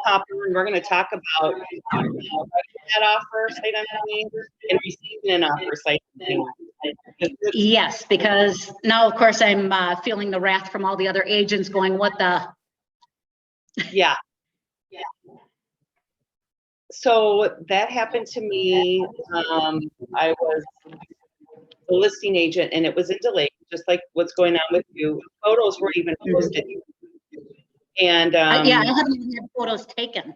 Popper, and we're going to talk about that offer sight unseen and receiving an offer sight unseen. Yes, because now, of course, I'm feeling the wrath from all the other agents going, what the? Yeah. So that happened to me. I was a listing agent and it was a delay, just like what's going on with you. Photos weren't even posted. And yeah, I haven't even had photos taken.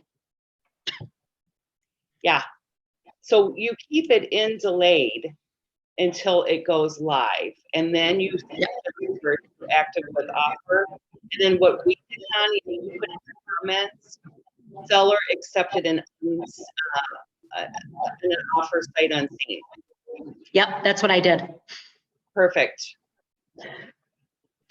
Yeah. So you keep it in delayed until it goes live. And then you send the revert active with offer. And then what we did, Connie, you put in the comments, seller accepted an offer sight unseen. Yep, that's what I did. Perfect.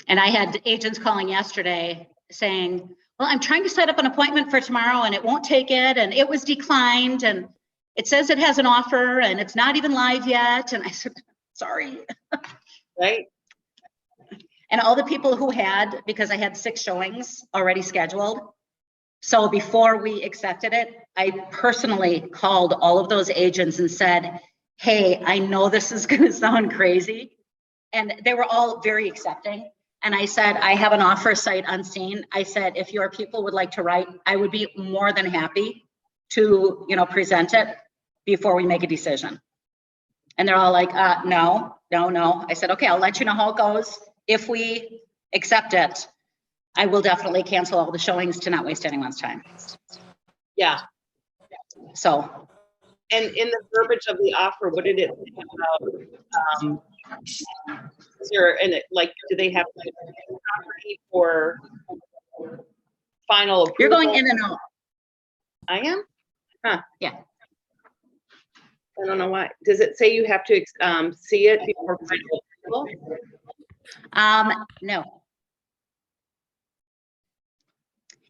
And I had agents calling yesterday saying, well, I'm trying to set up an appointment for tomorrow and it won't take it. And it was declined and it says it has an offer and it's not even live yet. And I said, sorry. Right. And all the people who had, because I had 6 showings already scheduled. So before we accepted it, I personally called all of those agents and said, hey, I know this is going to sound crazy. And they were all very accepting. And I said, I have an offer sight unseen. I said, if your people would like to write, I would be more than happy to, present it before we make a decision. And they're all like, no. I said, okay, I'll let you know how it goes. If we accept it, I will definitely cancel all the showings to not waste anyone's time. Yeah. So. And in the verbiage of the offer, what did it say about, is there, and it, like, do they have like property for final approval? You're going in and out. I am? Huh. Yeah. I don't know why. Does it say you have to see it before final approval? No.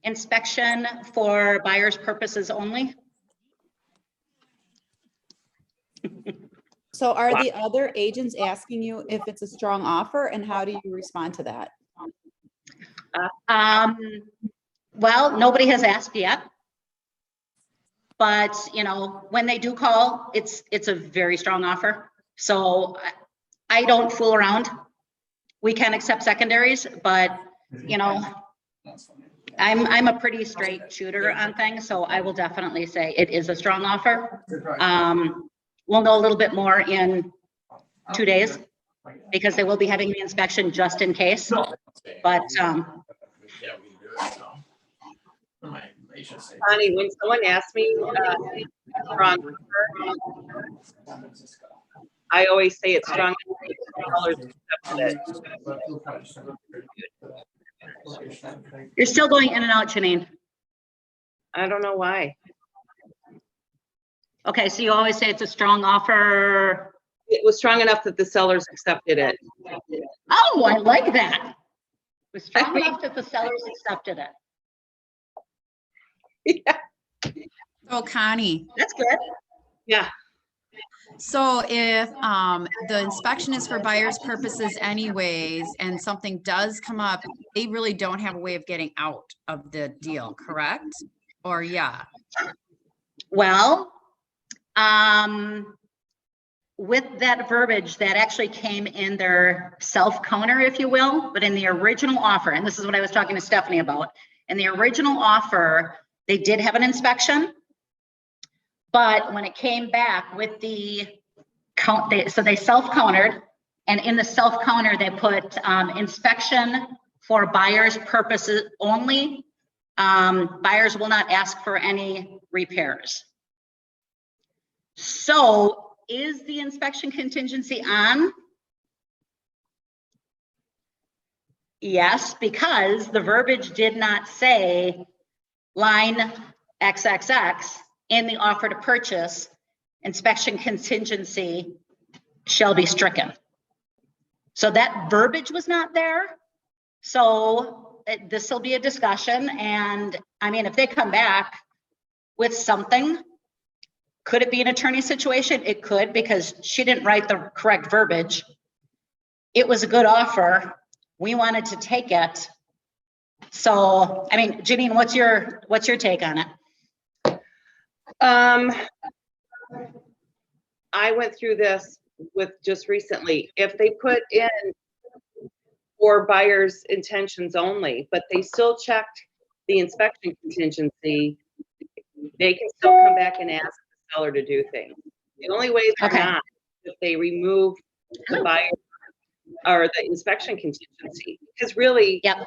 Inspection for buyer's purposes only. So are the other agents asking you if it's a strong offer, and how do you respond to that? Well, nobody has asked yet. But, when they do call, it's a very strong offer. So I don't fool around. We can accept secondaries, but, I'm a pretty straight shooter on things. So I will definitely say it is a strong offer. We'll know a little bit more in 2 days because they will be having the inspection just in case. But Connie, when someone asks me strong offer, I always say it's strong. You're still going in and out, Janine. I don't know why. Okay, so you always say it's a strong offer. It was strong enough that the sellers accepted it. Oh, I like that. It was strong enough that the sellers accepted it. Yeah. Oh, Connie. That's good. Yeah. So if the inspection is for buyer's purposes anyways, and something does come up, they really don't have a way of getting out of the deal, correct? Or yeah. Well, with that verbiage that actually came in their self-counter, if you will, but in the original offer, and this is what I was talking to Stephanie about, in the original offer, they did have an inspection, but when it came back with the count, so they self-countered, and in the self-counter, they put inspection for buyer's purposes only. Buyers will not ask for any repairs. So is the inspection contingency on? Yes, because the verbiage did not say line XXX in the offer to purchase, inspection contingency shall be stricken. So that verbiage was not there. So this will be a discussion. And I mean, if they come back with something, could it be an attorney situation? It could, because she didn't write the correct verbiage. It was a good offer. We wanted to take it. So, I mean, Janine, what's your take on it? I went through this with just recently. If they put in for buyer's intentions only, but they still checked the inspection contingency, they can still come back and ask the seller to do things. The only way they're Okay. not, if they remove the buyer or the inspection contingency, because really, Yep.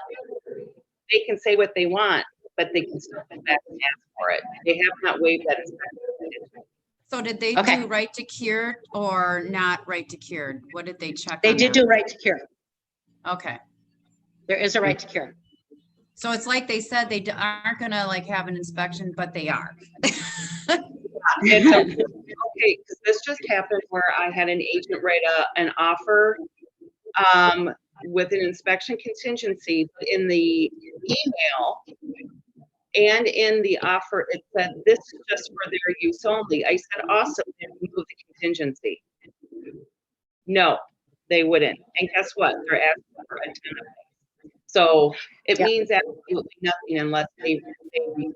they can say what they want, but they can still come back and ask for it. They have not waived that inspection contingency. So did they Okay. do right to cure or not right to cure? What did they check They on did that? do right to cure. Okay. There is a right to cure. So it's like they said they aren't gonna like have an inspection, but they are. It's okay, because this just happened where I had an agent write an offer with an inspection contingency in the email and in the offer. It said, this is just for their use only. I said, awesome, then remove the contingency. No, they wouldn't. And guess what? They're asking for a ton of things. So it Yep. means absolutely nothing unless they do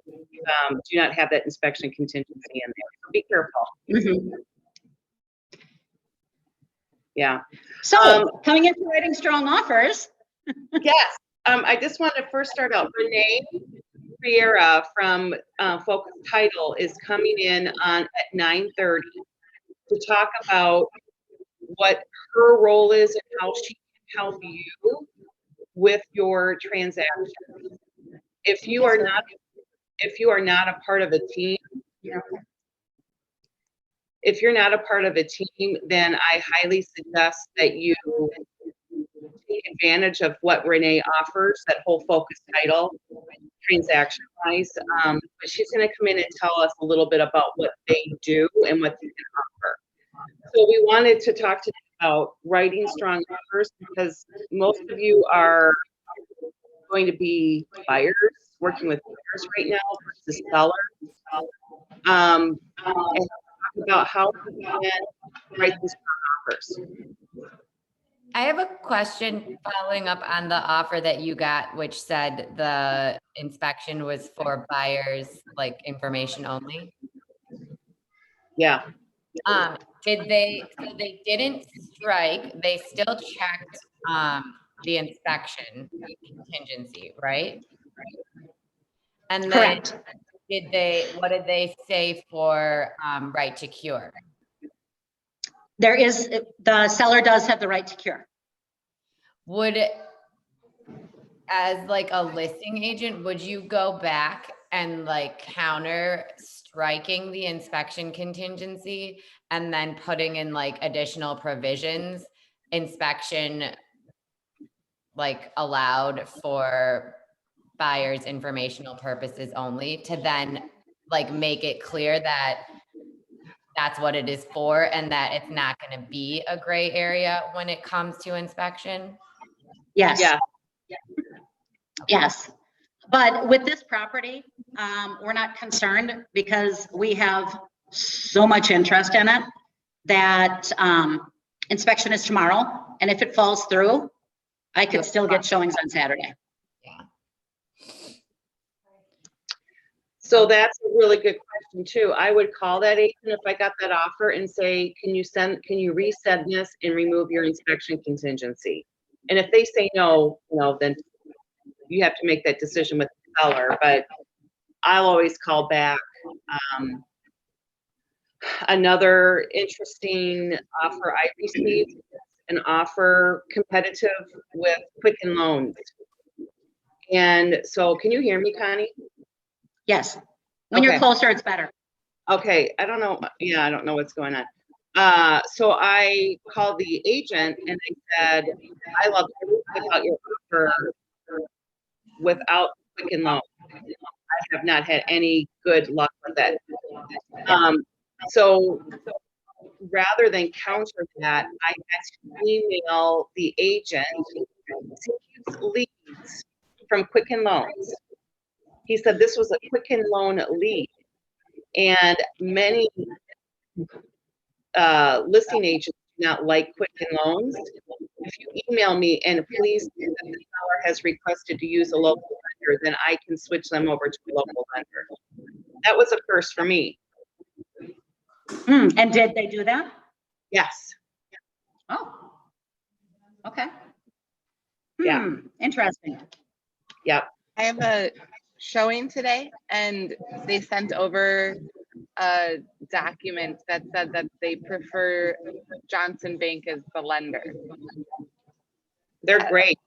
not have that inspection contingency in there. So be careful. Mhm. Yeah. So, coming into writing strong offers. Yes. I just want to first start out. Renee Riera from Focus Title is coming in at 9:30 to talk about what her role is and how she can help you with your transaction. If you are not a part of a team, if you're not a part of a team, then I highly suggest that you take advantage of what Renee offers, that whole Focus Title transaction wise. But she's going to come in and tell us a little bit about what they do and what they can offer. So we wanted to talk to you about writing strong offers, because most of you are going to be buyers, working with buyers right now versus sellers. And talk about how we can write these strong offers. I have a question following up on the offer that you got, which said the inspection was for buyers, like information only. Yeah. So they didn't strike, they still checked the inspection contingency, right? And then Correct. what did they say for right to cure? The seller does have the right to cure. Would, as like a listing agent, would you go back and like counter striking the inspection contingency and then putting in like additional provisions, inspection like allowed for buyers informational purposes only, to then like make it clear that that's what it is for and that it's not going to be a gray area when it comes to inspection? Yes. Yeah. Yes. But with this property, we're not concerned because we have so much interest in it that inspection is tomorrow. And if it falls through, I could still get showings on Saturday. So that's a really good question too. I would call that agent if I got that offer and say, can you resend this and remove your inspection contingency? And if they say no, then you have to make that decision with the seller. But I'll always call back. Another interesting offer I received, an offer competitive with Quicken Loans. And so, can you hear me, Connie? Yes. When you're Okay. closer, it's better. Okay, I don't know. Yeah, I don't know what's going on. So I called the agent and I said, I love everything about your offer without Quicken Loans. I have not had any good luck with it. So rather than counter that, I had to email the agent leads from Quicken Loans. He said this was a Quicken Loan lead, and many listing agents not like Quicken Loans, if you email me and please say that the seller has requested to use a local lender, then I can switch them over to a local lender. That was a first for me. And did they do that? Yes. Oh, okay. Yeah. Interesting. Yep. I have a showing today, and they sent over a document that said that they prefer Johnson Bank as the lender. They're great.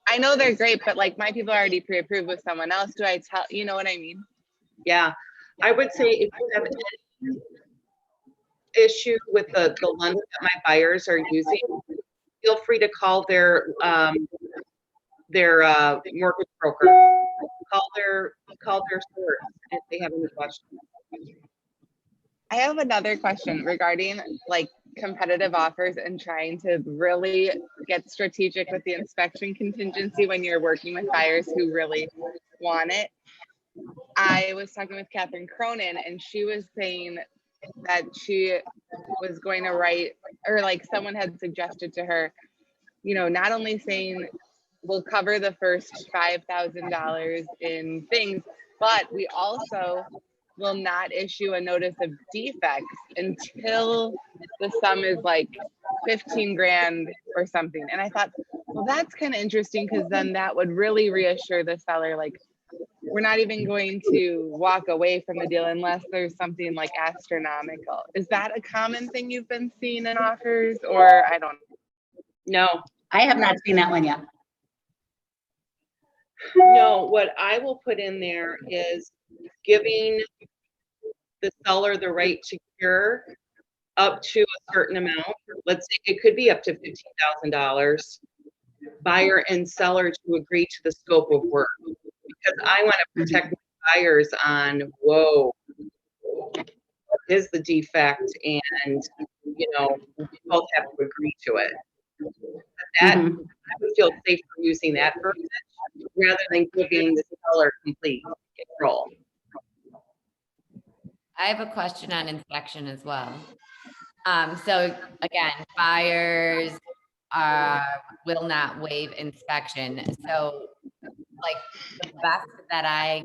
I know they're great, but like my people are already pre-approved with someone else. Do I tell, you know what I mean? Yeah. I would say if you have any issue with the lender that my buyers are using, feel free to call their mortgage broker. Call their source if they have any questions. I have another question regarding like competitive offers and trying to really get strategic with the inspection contingency when you're working with buyers who really want it. I was talking with Catherine Cronin, and she was saying that she was going to write, or like someone had suggested to her, you know, not only saying we'll cover the first $5,000 in things, but we also will not issue a notice of defects until the sum is like 15 grand or something. And I thought, well, that's kind of interesting, because then that would really reassure the seller, like, we're not even going to walk away from the deal unless there's something like astronomical. Is that a common thing you've been seeing in offers, or I don't know? No. I have not seen that one yet. No, what I will put in there is giving the seller the right to cure up to a certain amount. Let's say it could be up to $15,000. Buyer and seller to agree to the scope of work, because I want to protect my buyers on, whoa, what is the defect, and you know, we both have to agree to it. That I would feel safer using that verbiage rather than giving the seller complete control. I have a question on inspection as well. So again, buyers will not waive inspection. So like the best that I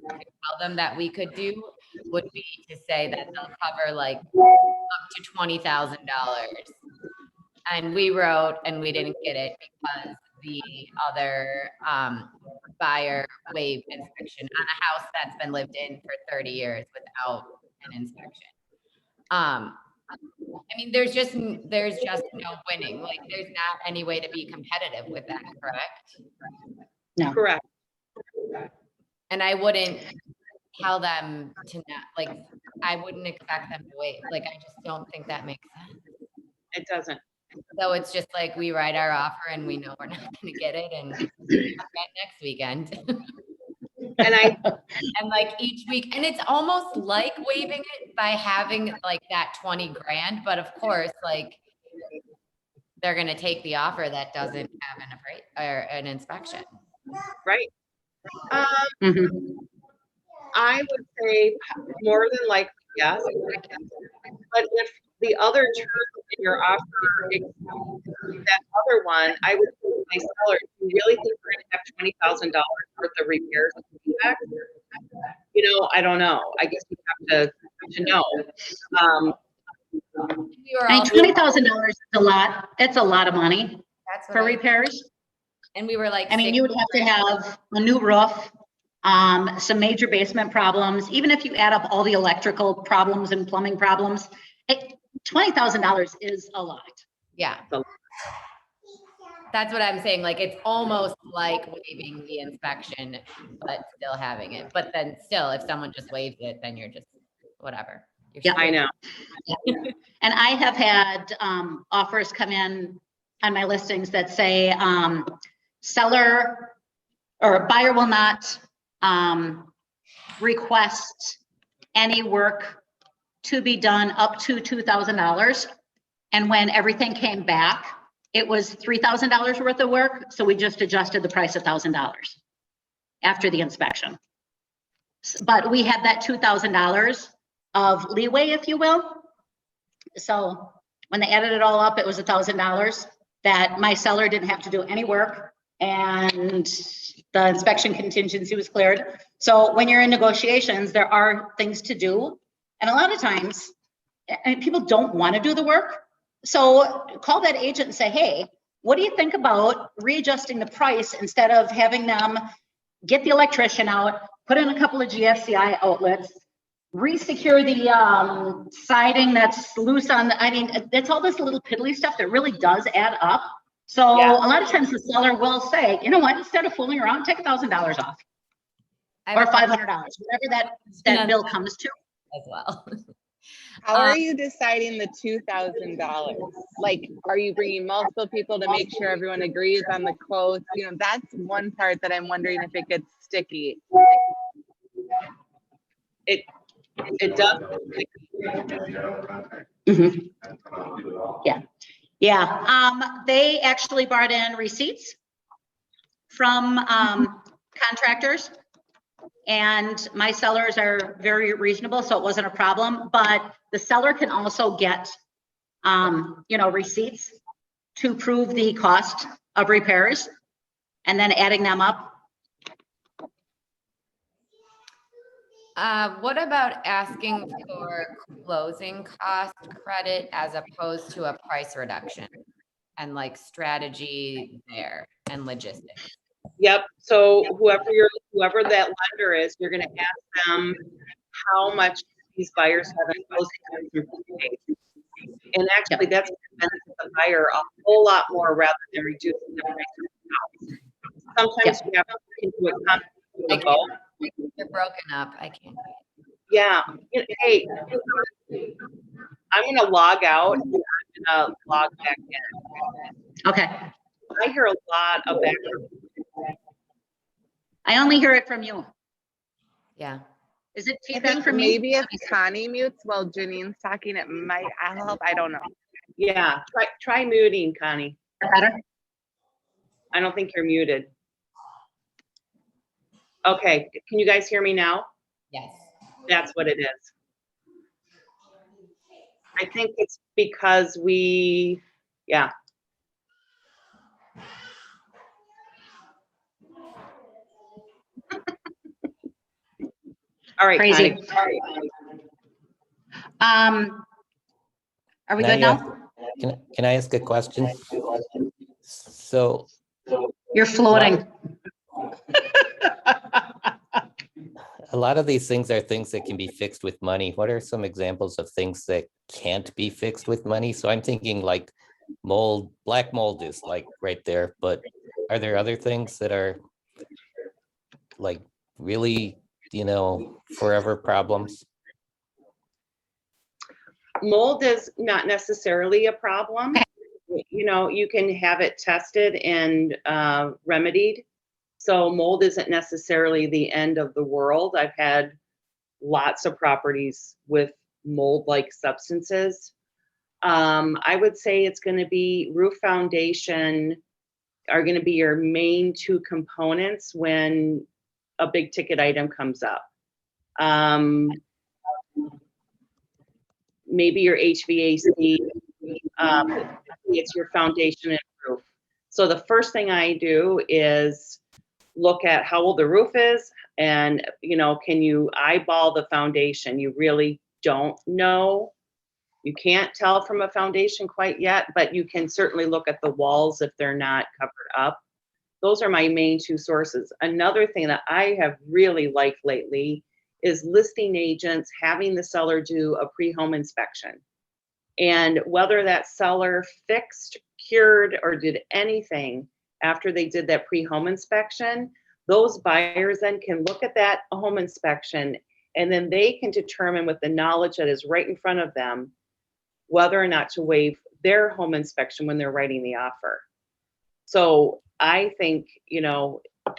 could tell them that we could do would be to say that they'll cover like up to $20,000. And we wrote, and we didn't get it because the other buyer waived inspection on a house that's been lived in for 30 years without an inspection. I mean, there's just no winning. Like, there's not any way to be competitive with that, correct? No. Correct. And I wouldn't tell them to not, like, I wouldn't expect them to waive. Like, I just don't think that makes sense. It doesn't. So it's just like we write our offer and we know we're not going to get it, and next weekend. And like each week, and it's almost like waiving it by having like that 20 grand, but of course, like they're going to take the offer that doesn't have an inspection. Right. I would say more than likely, yes. But if the other term in your offer exceeds that other one, I would say to my seller, do you really think we're going to have $20,000 worth of repairs and defects? You know, I don't know. I guess you have to know. I mean, $20,000 is a lot. It's a lot of money for repairs. And we were like, I mean, you would have to have a new roof, some major basement problems. Even if you add up all the electrical problems and plumbing problems, $20,000 is a lot. Yeah. That's what I'm saying. Like, it's almost like waiving the inspection, but still having it. But then still, if someone just waives it, then you're just whatever. Yeah, I know. And I have had offers come in on my listings that say seller or buyer will not request any work to be done up to $2,000. And when everything came back, it was $3,000 worth of work. So we just adjusted the price $1,000 after the inspection. But we had that $2,000 of leeway, if you will. So When they added it all up, it was $1,000 that my seller didn't have to do any work and the inspection contingency was cleared. So when you're in negotiations, there are things to do. And a lot of times, people don't want to do the work. So call that agent and say, hey, what do you think about readjusting the price instead of having them get the electrician out, put in a couple of GFCI outlets, re-secure the siding that's loose on the, I mean, it's all this little piddly stuff that really does add up. So Yeah. a lot of times the seller will say, you know what, instead of fooling around, take $1,000 off or $500, whatever that bill comes to. as well. How are you deciding the $2,000? Like, are you bringing multiple people to make sure everyone agrees on the quotes? You know, that's one part that I'm wondering if it gets sticky. It does. Mhm. Yeah. They actually brought in receipts from contractors, and my sellers are very reasonable, so it wasn't a problem. But the seller can also get, receipts to prove the cost of repairs, and then adding them up. What about asking for closing cost credit as opposed to a price reduction, and like strategy there and logistics? Yep. So whoever that lender is, you're going to ask them how much these buyers have in closing costs. And actually, that's going to benefit the buyer a whole lot more rather than reducing the price of the house. Sometimes you have to look into it. You're broken up. I can't. Yeah. Hey, I'm going to log out and I'm going to log back in. Okay. I hear a lot of background. I only hear it from you. Yeah. Is it I feedback think from me? maybe if Connie mutes while Janine's talking, it might help. I don't know. Yeah. Try muting, Connie. Better? I don't think you're muted. Okay. Can you guys hear me now? Yes. That's what it is. I think it's because yeah. All right, Crazy. Connie. Are we good now? Can I ask a question? So You're floating. a lot of these things are things that can be fixed with money. What are some examples of things that can't be fixed with money? So I'm thinking like mold, black mold is like right there, but are there other things that are like really, forever problems? Mold is not necessarily a problem. You can have it tested and remedied. So mold isn't necessarily the end of the world. I've had lots of properties with mold-like substances. I would say it's going to be roof foundation are going to be your main two components when a big ticket item comes up. Maybe your HVAC, it's your foundation and roof. So the first thing I do is look at how old the roof is and, can you eyeball the foundation? You really don't know. You can't tell from a foundation quite yet, but you can certainly look at the walls if they're not covered up. Those are my main two sources. Another thing that I have really liked lately is listing agents having the seller do a pre-home inspection. And whether that seller fixed, cured, or did anything after they did that pre-home inspection, those buyers then can look at that home inspection and then they can determine with the knowledge that is right in front of them whether or not to waive their home inspection when they're writing the offer. So I think,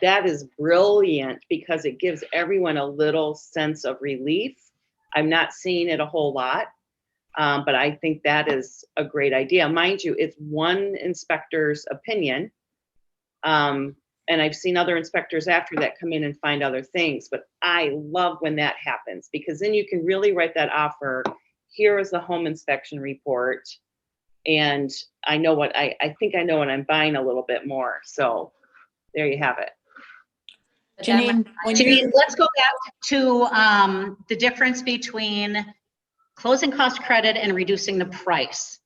that is brilliant because it gives everyone a little sense of relief. I'm not seeing it a whole lot, but I think that is a great idea. Mind you, it's one inspector's opinion. And I've seen other inspectors after that come in and find other things, but I love when that happens because then you can really write that offer. Here is the home inspection report. And I know what I think I know what I'm buying a little bit more. So there you have it. But then Janine, when Janine, you, let's go back to the difference between closing cost credit and reducing the price.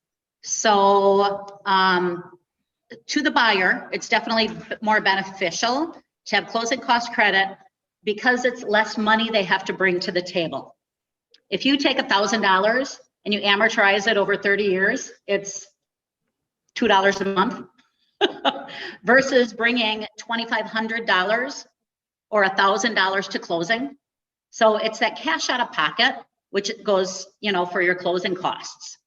So to the buyer, it's definitely more beneficial to have closing cost credit because it's less money they have to bring to the table. If you take $1,000 and you amortize it over 30 years, it's $2 a month versus bringing $2,500 or $1,000 to closing. So it's that cash out of pocket, which goes, you know, for your closing costs.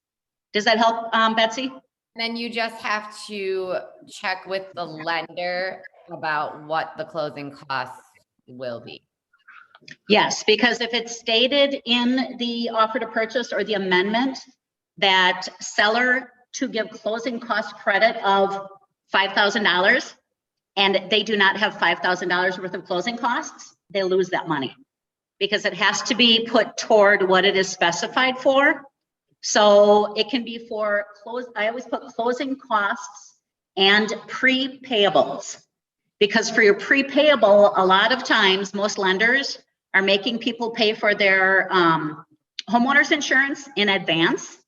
Does that help, Betsy? Then you just have to check with the lender about what the closing costs will be. Yes, because if it's stated in the offer to purchase or the amendment that seller to give closing cost credit of $5,000 and they do not have $5,000 worth of closing costs, they lose that money because it has to be put toward what it is specified for. So it can be for I always put closing costs and prepayables. Because for your prepayable, a lot of times, most lenders are making people pay for their homeowner's insurance in advance.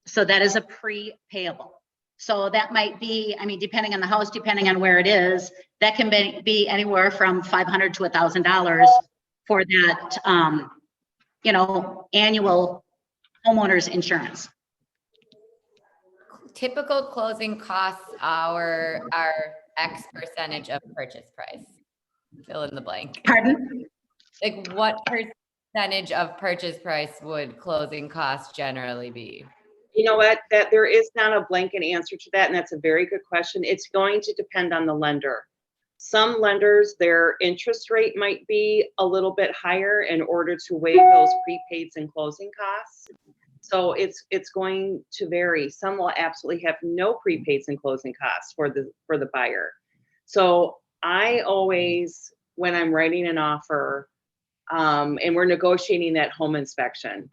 So that is a prepayable. So that might be, I mean, depending on the house, depending on where it is, that can be anywhere from $500 to $1,000 for that, you know, annual homeowner's insurance. Typical closing costs are X percentage of purchase price. Fill in the blank. Pardon? Like what percentage of purchase price would closing costs generally be? You know what, that there is not a blanket answer to that, and that's a very good question. It's going to depend on the lender. Some lenders, their interest rate might be a little bit higher in order to waive those prepaids and closing costs. So it's going to vary. Some will absolutely have no prepaids and closing costs for the buyer. So I always, when I'm writing an offer, and we're negotiating that home inspection,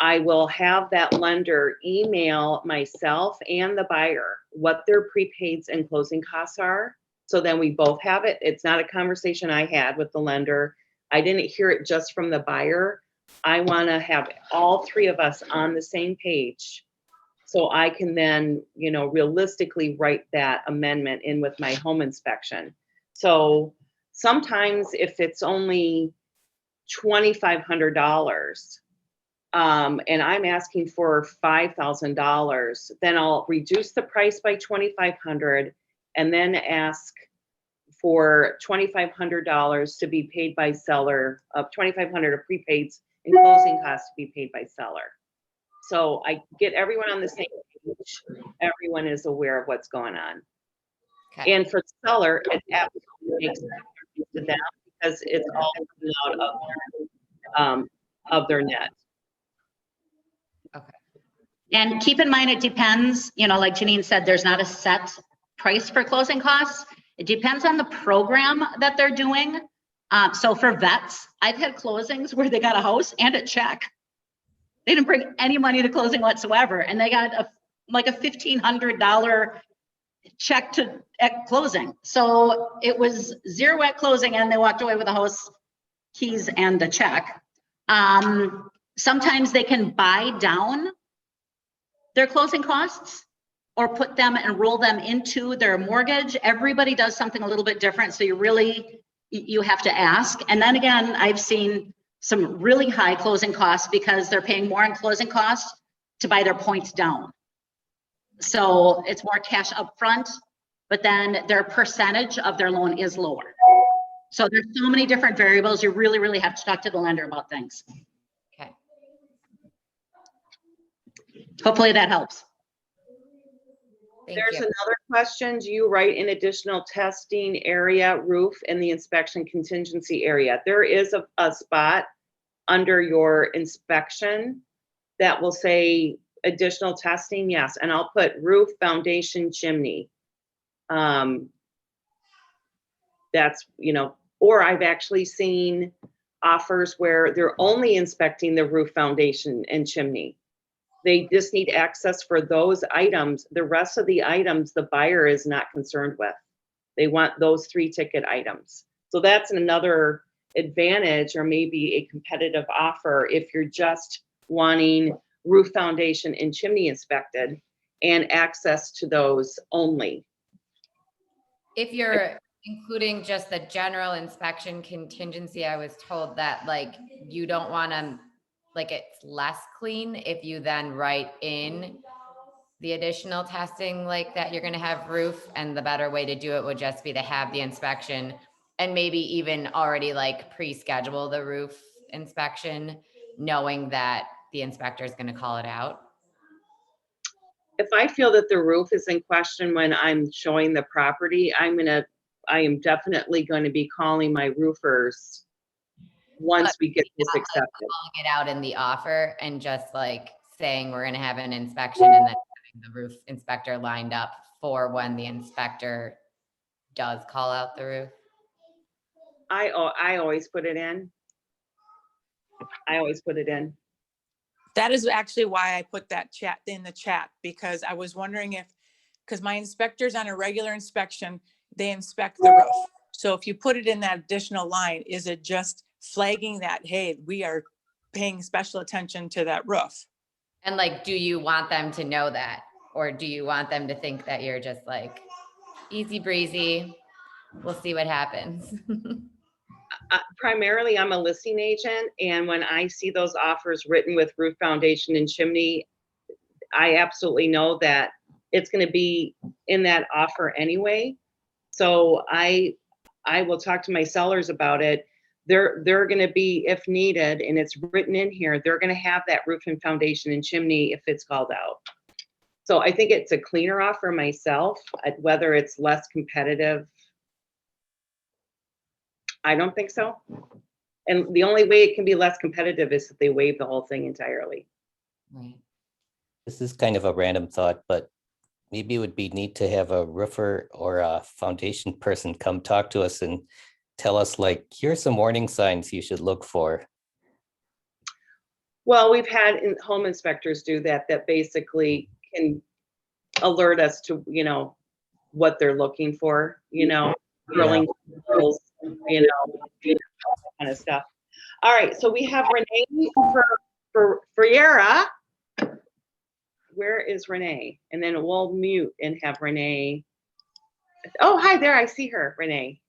I will have that lender email myself and the buyer what their prepaids and closing costs are. So then we both have it. It's not a conversation I had with the lender. I didn't hear it just from the buyer. I want to have all three of us on the same page so I can then, you know, realistically write that amendment in with my home inspection. So sometimes if it's only $2,500, and I'm asking for $5,000, then I'll reduce the price by $2,500 and then ask for $2,500 to be paid by seller, of $2,500 of prepaids and closing costs to be paid by seller. So I get everyone on the same page. Everyone is aware of what's going on. Okay. And for the seller, it absolutely makes sense to them because it's all out of their net. And keep in mind, it depends, you know, like Janine said, there's not a set price for closing costs. It depends on the program that they're doing. So for vets, I've had closings where they got a house and a check. They didn't bring any money to closing whatsoever. And they got like a $1,500 check at closing. So it was zero at closing and they walked away with the house keys and the check. Sometimes they can buy down their closing costs or put them and roll them into their mortgage. Everybody does something a little bit different. So you have to ask. And then again, I've seen some really high closing costs because they're paying more in closing costs to buy their points down. So it's more cash up front, but then their percentage of their loan is lower. So there's so many different variables. You really, really have to talk to the lender about things. Okay. Hopefully that helps. Thank There's you. another question. Do you write in additional testing area roof in the inspection contingency area? There is a spot under your inspection that will say additional testing, yes, and I'll put roof, foundation, chimney. That's, you know, or I've actually seen offers where they're only inspecting the roof, foundation, and chimney. They just need access for those items. The rest of the items, the buyer is not concerned with. They want those 3 ticket items. So that's another advantage, or maybe a competitive offer if you're just wanting roof, foundation, and chimney inspected and access to those only. If you're including just the general inspection contingency, I was told that like you don't want to, like it's less clean if you then write in the additional testing like that you're going to have roof, and the better way to do it would just be to have the inspection and maybe even already like pre-schedule the roof inspection, knowing that the inspector is going to call it out. If I feel that the roof is in question when I'm showing the property, I am definitely going to be calling my roofers once we get this accepted. Calling it out in the offer and just like saying we're going to have an inspection and then having the roof inspector lined up for when the inspector does call out the roof. I always put it in. I always put it in. That is actually why I put that chat in the chat, because I was wondering if, because my inspectors on a regular inspection, they inspect the roof. So if you put it in that additional line, is it just flagging that, hey, we are paying special attention to that roof? And like, do you want them to know that? Or do you want them to think that you're just like easy breezy? We'll see what happens. Primarily, I'm a listing agent, and when I see those offers written with roof, foundation, and chimney, I absolutely know that it's going to be in that offer anyway. So I will talk to my sellers about it. They're going to be, if needed, and it's written in here, they're going to have that roof and foundation and chimney if it's called out. So I think it's a cleaner offer myself. Whether it's less competitive, I don't think so. And the only way it can be less competitive is if they waive the whole thing entirely. Right. This is kind of a random thought, but maybe it would be neat to have a roofer or a foundation person come talk to us and tell us, like, here's some warning signs you should look for. Well, we've had home inspectors do that basically can alert us to, what they're looking for, drilling holes, kind of stuff. All right, so we have Renee for Friera. Where is Renee? And then we'll mute and have Renee. Oh, hi there, I see her, Renee.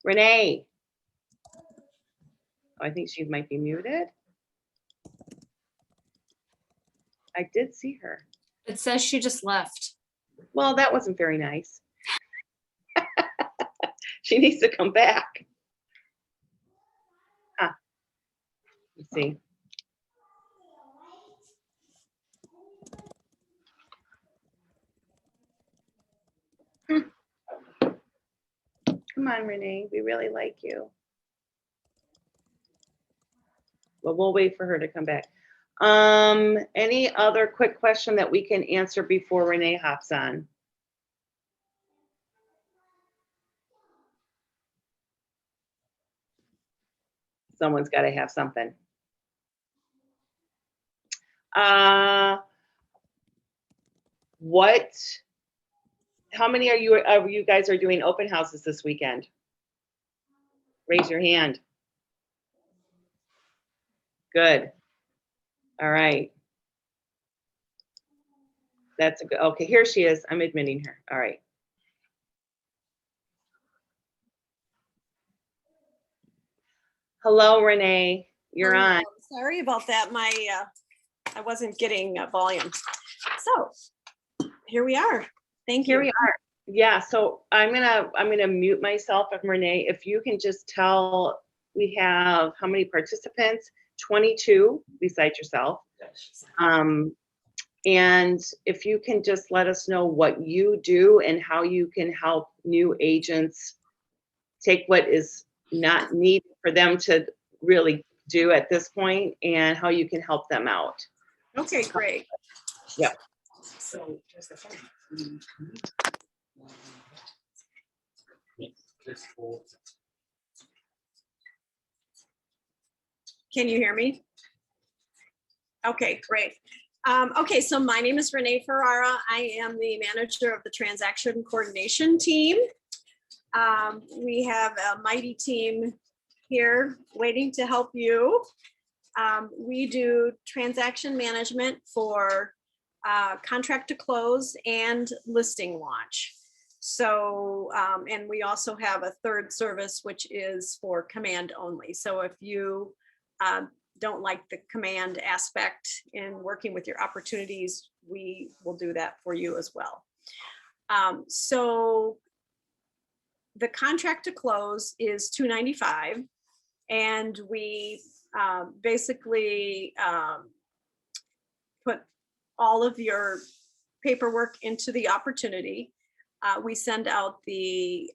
Renee. Oh, I think she might be muted. I did see her. It says she just left. Well, that wasn't very nice. She needs to come back. Let's see. Come on, Renee. We really like you. Well, we'll wait for her to come back. Any other quick question that we can answer before Renee hops on? Someone's got to have something. How many of you guys are doing open houses this weekend? Raise your hand. Good. All right. That's a good, okay, here she is. I'm admitting her. All right. Hello, Renee. You're on. Sorry about that. I wasn't getting volume. So here we are. Thank you. Here we are. Yeah, so I'm gonna mute myself. And Renee, if you can just tell, we have how many participants? 22 besides yourself. And if you can just let us know what you do and how you can help new agents take what is not needed for them to really do at this point, and how you can help them out. Okay, great. Yep. So there's the phone. Can you hear me? Okay, great. Okay, so my name is Renee Ferrara. I am the manager of the transaction coordination team. We have a mighty team here waiting to help you. We do transaction management for contract to close and listing launch. So, and we also have a third service, which is for command only. So if you don't like the command aspect in working with your opportunities, we will do that for you as well. So the contract to close is $295, and we basically put all of your paperwork into the opportunity. We send out the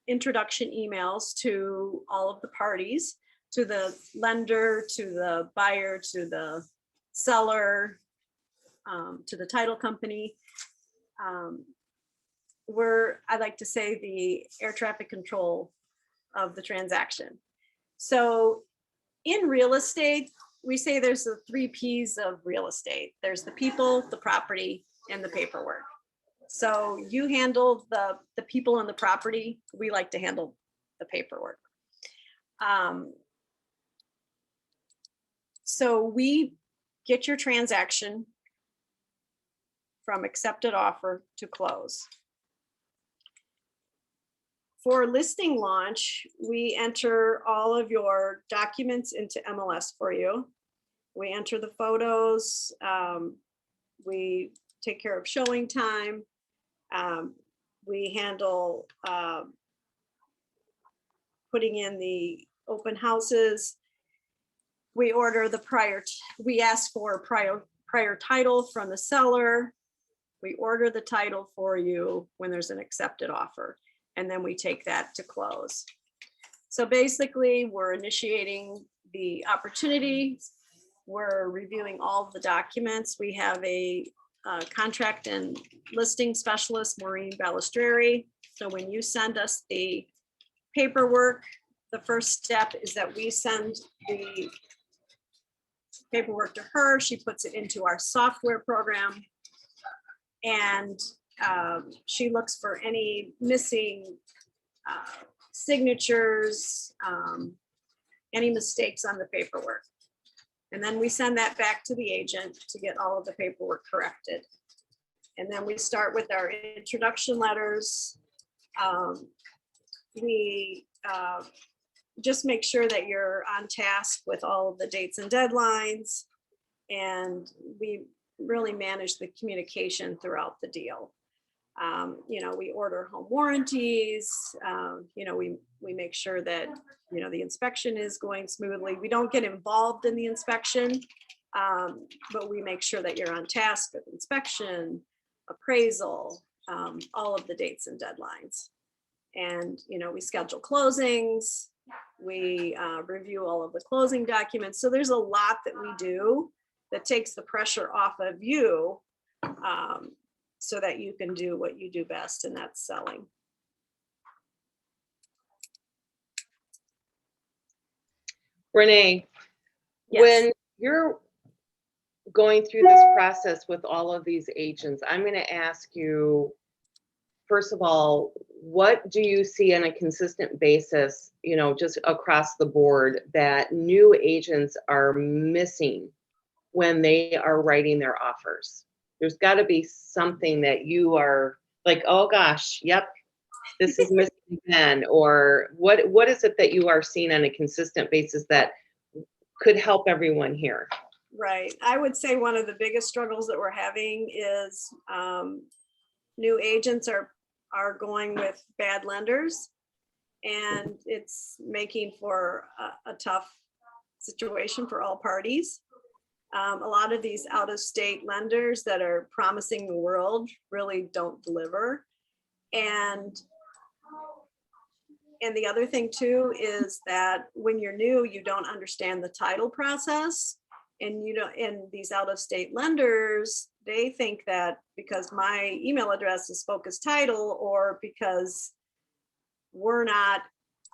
introduction emails to all of the parties, to the lender, to the buyer, to the seller, to the title company. I like to say, the air traffic control of the transaction. So in real estate, we say there's the 3 P's of real estate. There's the people, the property, and the paperwork. So you handle the people and the property. We like to handle the paperwork. So we get your transaction from accepted offer to close. For listing launch, we enter all of your documents into MLS for you. We enter the photos. We take care of showing time. We handle putting in the open houses. We order the we ask for prior title from the seller. We order the title for you when there's an accepted offer, and then we take that to close. So basically, we're initiating the opportunity. We're reviewing all of the documents. We have a contract and listing specialist, Maureen Balistreri. So when you send us the paperwork, the first step is that we send the paperwork to her. She puts it into our software program, and she looks for any missing signatures, any mistakes on the paperwork. And then we send that back to the agent to get all of the paperwork corrected. And then we start with our introduction letters. We just make sure that you're on task with all of the dates and deadlines. And we really manage the communication throughout the deal. We order home warranties. We make sure that, the inspection is going smoothly. We don't get involved in the inspection, but we make sure that you're on task with inspection, appraisal, all of the dates and deadlines. And, we schedule closings. We review all of the closing documents. So there's a lot that we do that takes the pressure off of you, so that you can do what you do best, and that's selling. Renee, Yes. when you're going through this process with all of these agents, I'm going to ask you, first of all, what do you see on a consistent basis, just across the board, that new agents are missing when they are writing their offers? There's got to be something that you are like, oh gosh, yep, this is missing again. Or what is it that you are seeing on a consistent basis that could help everyone here? Right. I would say one of the biggest struggles that we're having is new agents are going with bad lenders, and it's making for a tough situation for all parties. A lot of these out-of-state lenders that are promising the world really don't deliver. And the other thing too is that when you're new, you don't understand the title process, and these out-of-state lenders, they think that because my email address is Focus Title, or because we're not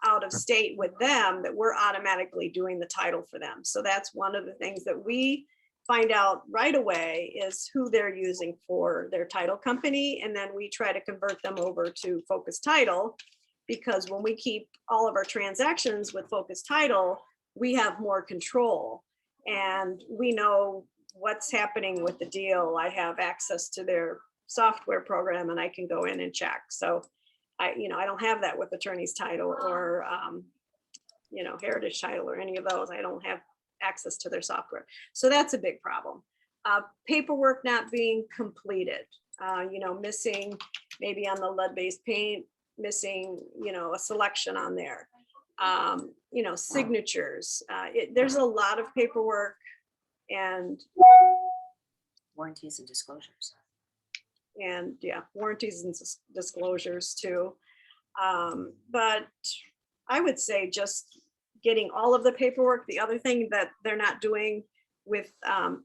out of state with them, that we're automatically doing the title for them. So that's one of the things that we find out right away, is who they're using for their title company. And then we try to convert them over to Focus Title, because when we keep all of our transactions with Focus Title, we have more control and we know what's happening with the deal. I have access to their software program and I can go in and check. So I don't have that with Attorney's Title or, Heritage Title or any of those. I don't have access to their software. So that's a big problem. Paperwork not being completed, missing maybe on the lead-based paint, missing, a selection on there, signatures. There's a lot of paperwork and warranties and disclosures. And warranties and disclosures too. But I would say just getting all of the paperwork. The other thing that they're not doing with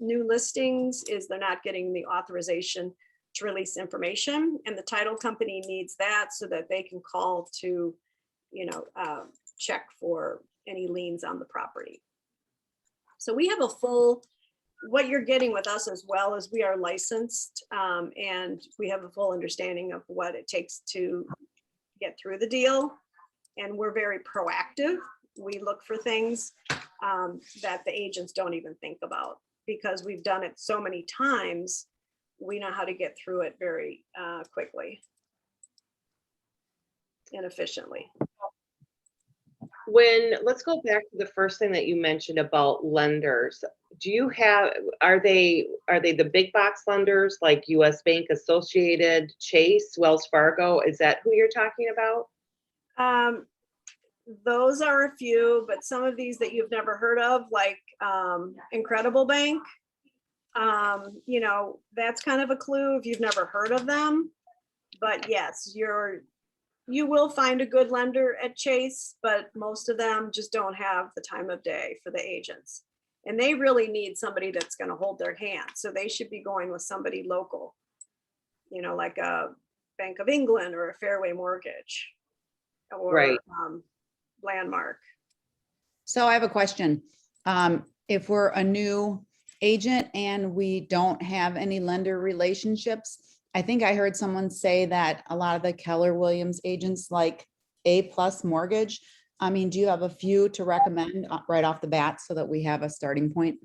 new listings is they're not getting the authorization to release information, and the title company needs that so that they can call to, check for any liens on the property. So we have a full, what you're getting with us as well as we are licensed, and we have a full understanding of what it takes to get through the deal. And we're very proactive. We look for things that the agents don't even think about, because we've done it so many times. We know how to get through it very quickly and efficiently. Let's go back to the first thing that you mentioned about lenders. Are they the big box lenders like US Bank, Associated, Chase, Wells Fargo? Is that who you're talking about? Those are a few, but some of these that you've never heard of, like Incredible Bank, that's kind of a clue if you've never heard of them. But yes, you will find a good lender at Chase, but most of them just don't have the time of day for the agents. And they really need somebody that's going to hold their hand. So they should be going with somebody local, like a Bank of England or a Fairway Mortgage or Right. Landmark. So I have a question. If we're a new agent and we don't have any lender relationships, I think I heard someone say that a lot of the Keller Williams agents like A+ Mortgage. I mean, do you have a few to recommend right off the bat so that we have a starting point?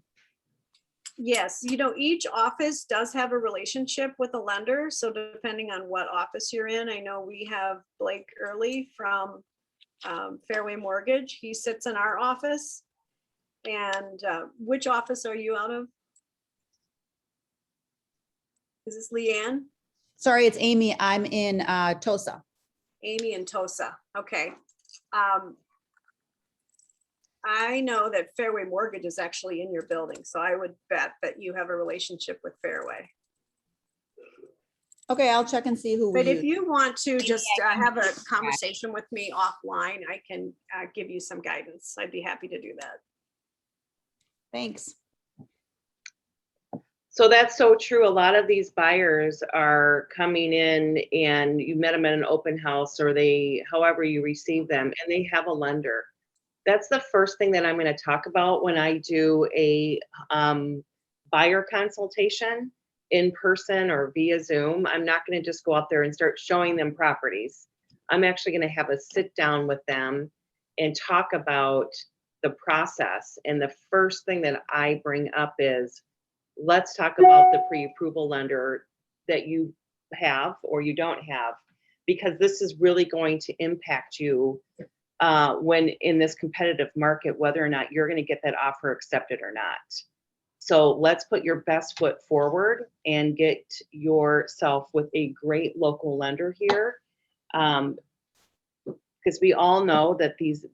Yes, each office does have a relationship with a lender. So depending on what office you're in, I know we have Blake Early from Fairway Mortgage. He sits in our office. And which office are you out of? Is this Leanne? Sorry, it's Amy. I'm in Tosa. Amy and Tosa. Okay. I know that Fairway Mortgage is actually in your building, so I would bet that you have a relationship with Fairway. Okay, I'll check and see who we But if use. you want to just have a conversation with me offline, I can give you some guidance. I'd be happy to do that. Thanks. So that's so true. A lot of these buyers are coming in and you met them at an open house or however you receive them, and they have a lender. That's the first thing that I'm going to talk about when I do a buyer consultation in person or via Zoom. I'm not going to just go out there and start showing them properties. I'm actually going to have a sit down with them and talk about the process. And the first thing that I bring up is, let's talk about the pre-approval lender that you have or you don't have, because this is really going to impact you when in this competitive market, whether or not you're going to get that offer accepted or not. So let's put your best foot forward and get yourself with a great local lender here. Because we all know that these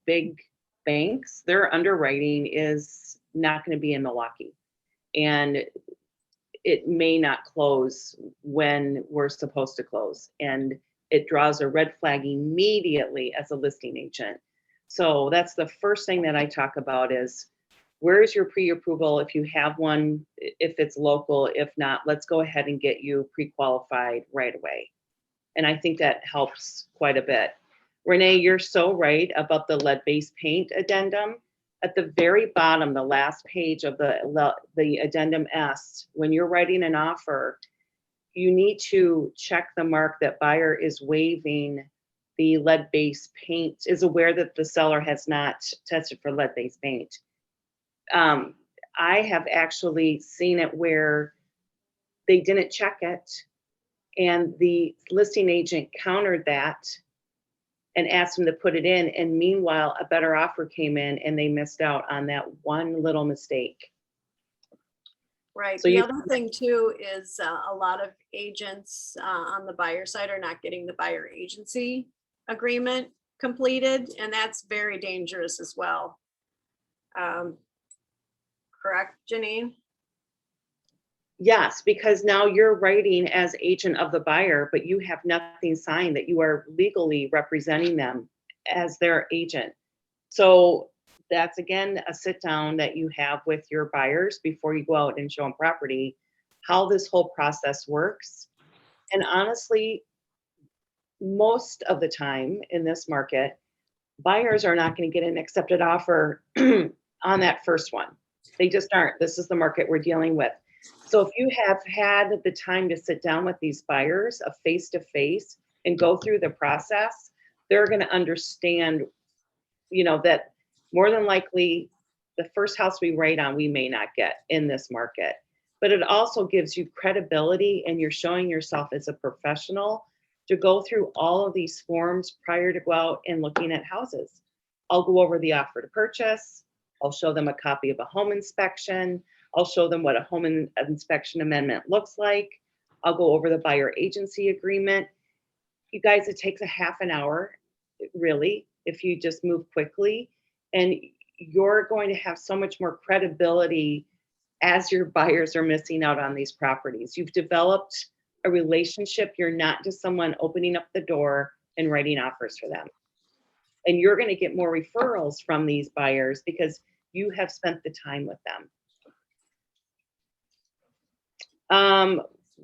big banks, their underwriting is not going to be in Milwaukee. And it may not close when we're supposed to close. And it draws a red flag immediately as a listing agent. So that's the first thing that I talk about is, where's your pre-approval? If you have one, if it's local, if not, let's go ahead and get you pre-qualified right away. And I think that helps quite a bit. Renee, you're so right about the lead-based paint addendum. At the very bottom, the last page of the addendum S, when you're writing an offer, you need to check the mark that buyer is waiving the lead-based paint, is aware that the seller has not tested for lead-based paint. I have actually seen it where they didn't check it, and the listing agent countered that and asked them to put it in, and meanwhile, a better offer came in and they missed out on that one little mistake. Right. So The you- other thing too is a lot of agents on the buyer side are not getting the buyer agency agreement completed, and that's very dangerous as well. Correct, Janine? Yes, because now you're writing as agent of the buyer, but you have nothing signed that you are legally representing them as their agent. So that's again a sit down that you have with your buyers before you go out and show them property, how this whole process works. And honestly, most of the time in this market, buyers are not going to get an accepted offer on that first one. They just aren't. This is the market we're dealing with. So if you have had the time to sit down with these buyers, a face-to-face, and go through the process, they're going to understand, that more than likely the first house we write on, we may not get in this market. But it also gives you credibility, and you're showing yourself as a professional to go through all of these forms prior to go out and looking at houses. I'll go over the offer to purchase. I'll show them a copy of a home inspection. I'll show them what a home inspection amendment looks like. I'll go over the buyer agency agreement. You guys, it takes a half an hour, really, if you just move quickly. And you're going to have so much more credibility as your buyers are missing out on these properties. You've developed a relationship. You're not just someone opening up the door and writing offers for them. And you're going to get more referrals from these buyers because you have spent the time with them.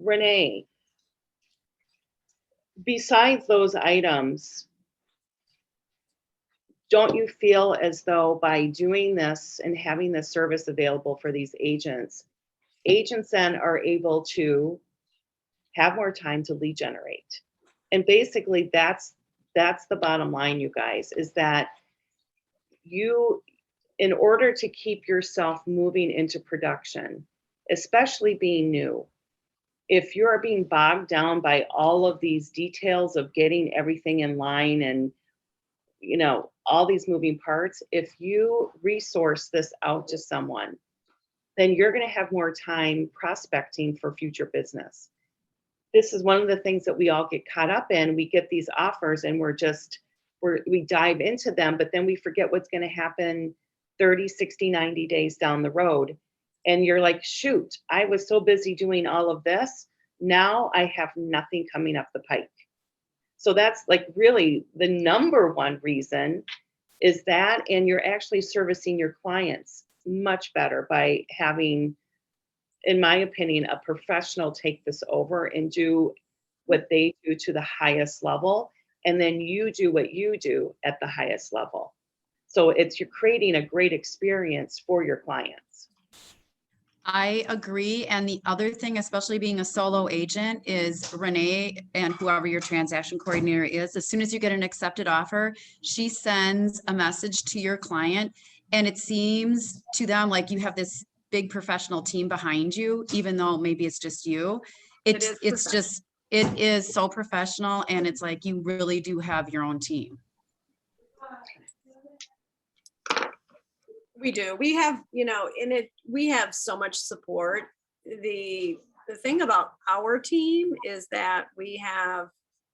Renee, besides those items, don't you feel as though by doing this and having this service available for these agents then are able to have more time to lead generate? And basically that's the bottom line, you guys, is that you, in order to keep yourself moving into production, especially being new, if you are being bogged down by all of these details of getting everything in line and all these moving parts, if you resource this out to someone, then you're going to have more time prospecting for future business. This is one of the things that we all get caught up in. We get these offers and we dive into them, but then we forget what's going to happen 30, 60, 90 days down the road. And you're like, shoot, I was so busy doing all of this. Now I have nothing coming up the pike. So that's like really the number one reason is that, and you're actually servicing your clients much better by having, in my opinion, a professional take this over and do what they do to the highest level. And then you do what you do at the highest level. So you're creating a great experience for your clients. I agree. And the other thing, especially being a solo agent, is Renee and whoever your transaction coordinator is, as soon as you get an accepted offer, she sends a message to your client, and it seems to them like you have this big professional team behind you, even though maybe it's just you. It is so professional, and it's like you really do have your own team. We do. We have, we have so much support. The thing about our team is that we have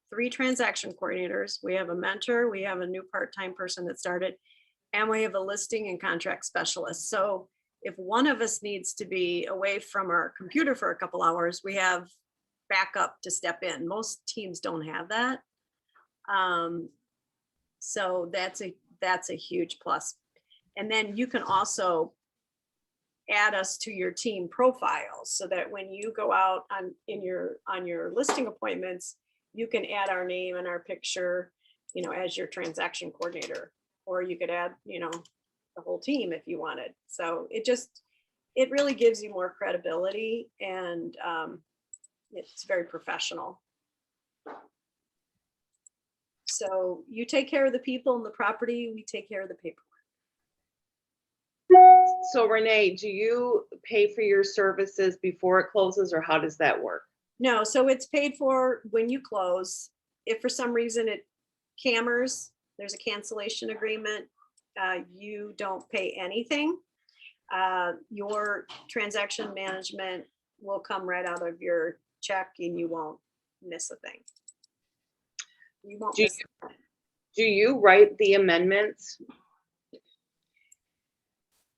3 transaction coordinators. We have a mentor, we have a new part-time person that started, and we have a listing and contract specialist. So if one of us needs to be away from our computer for a couple hours, we have backup to step in. Most teams don't have that. So that's a huge plus. And then you can also add us to your team profiles so that when you go out on your listing appointments, you can add our name and our picture. as your transaction coordinator, or you could add, the whole team if you wanted. So it really gives you more credibility, and it's very professional. So you take care of the people and the property, we take care of the paperwork. So Renee, do you pay for your services before it closes, or how does that work? No, so it's paid for when you close. If for some reason it cammers, there's a cancellation agreement, you don't pay anything. Your transaction management will come right out of your check, and you won't miss a thing. You won't miss a thing. Do you write the amendments?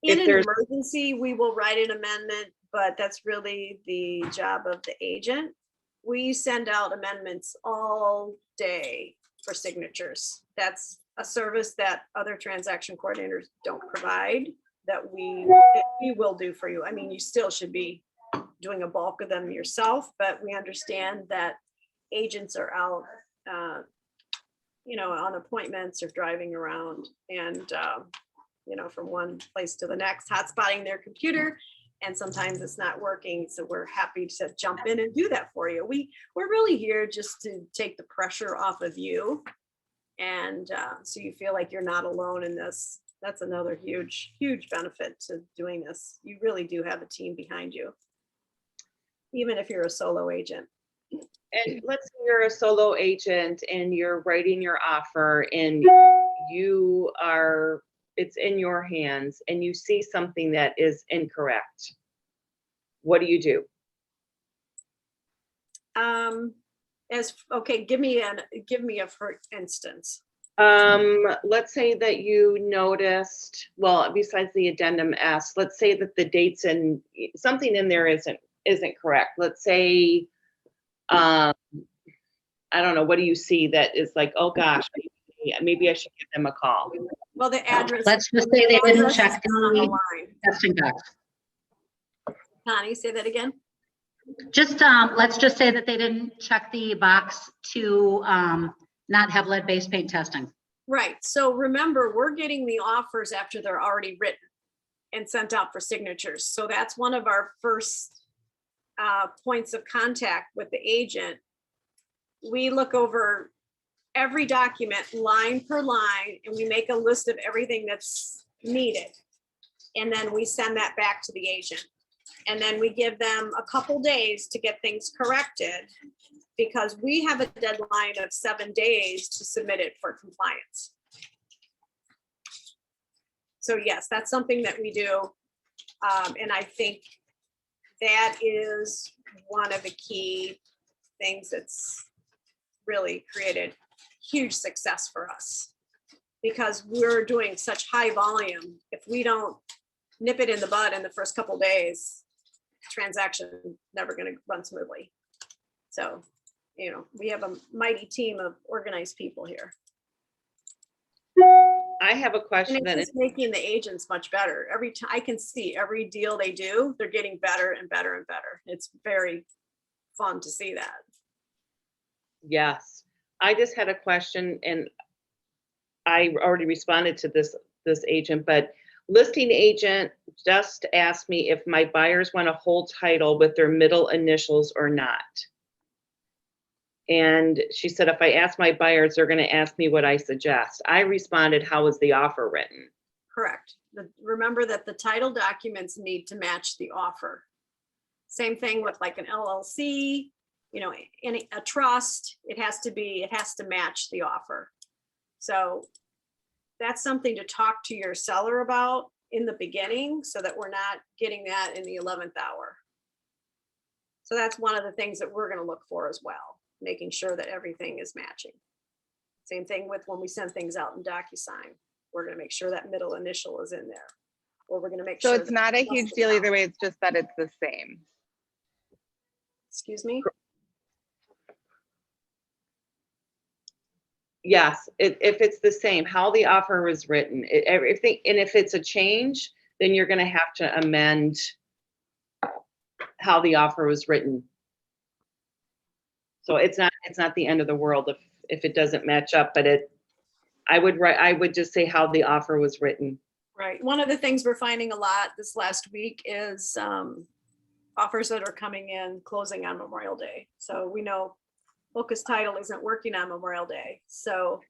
In If an there's- emergency, we will write an amendment, but that's really the job of the agent. We send out amendments all day for signatures. That's a service that other transaction coordinators don't provide, that we will do for you. I mean, you still should be doing a bulk of them yourself, but we understand that agents are out, on appointments or driving around, and from one place to the next, hotspotting their computer, and sometimes it's not working. So we're happy to jump in and do that for you. We're really here just to take the pressure off of you, and so you feel like you're not alone in this. That's another huge, huge benefit to doing this. You really do have a team behind you, even if you're a solo agent. And let's say you're a solo agent and you're writing your offer, and it's in your hands, and you see something that is incorrect. What do you do? Give me a for instance. Let's say that you noticed, well, besides the addendum S, let's say that the dates and something in there isn't correct. Let's say, I don't know, what do you see that is like, oh gosh, maybe I should give them a call? Well, the address. Let's just say they didn't check on the the line. testing box. Connie, say that again. Just, let's just say that they didn't check the box to not have lead-based paint testing. Right. So remember, we're getting the offers after they're already written and sent out for signatures. So that's one of our first points of contact with the agent. We look over every document line per line, and we make a list of everything that's needed. And then we send that back to the agent. And then we give them a couple days to get things corrected, because we have a deadline of 7 days to submit it for compliance. So yes, that's something that we do. And I think that is one of the key things that's really created huge success for us, because we're doing such high volume. If we don't nip it in the bud in the first couple days, transaction never going to run smoothly. So, we have a mighty team of organized people here. I have a question And that it's just making the agents much better. Every time I can see every deal they do, they're getting better and better and better. It's very fun to see that. yes, I just had a question, and I already responded to this agent, but listing agent just asked me if my buyers want to hold title with their middle initials or not. And she said, if I ask my buyers, they're going to ask me what I suggest. I responded, how was the offer written? Correct. Remember that the title documents need to match the offer. Same thing with like an LLC, a trust, it has to match the offer. So that's something to talk to your seller about in the beginning, so that we're not getting that in the 11th hour. So that's one of the things that we're going to look for as well, making sure that everything is matching. Same thing with when we send things out in DocuSign. We're going to make sure that middle initial is in there. Or we're going to make So sure. it's not a huge deal either way, it's just that it's the same. Excuse me? Yes, if it's the same, how the offer was written, everything, and if it's a change, then you're going to have to amend how the offer was written. So it's not the end of the world if it doesn't match up, but I would just say how the offer was written. Right. One of the things we're finding a lot this last week is offers that are coming in closing on Memorial Day. So we know Focus Title isn't working on Memorial Day. So,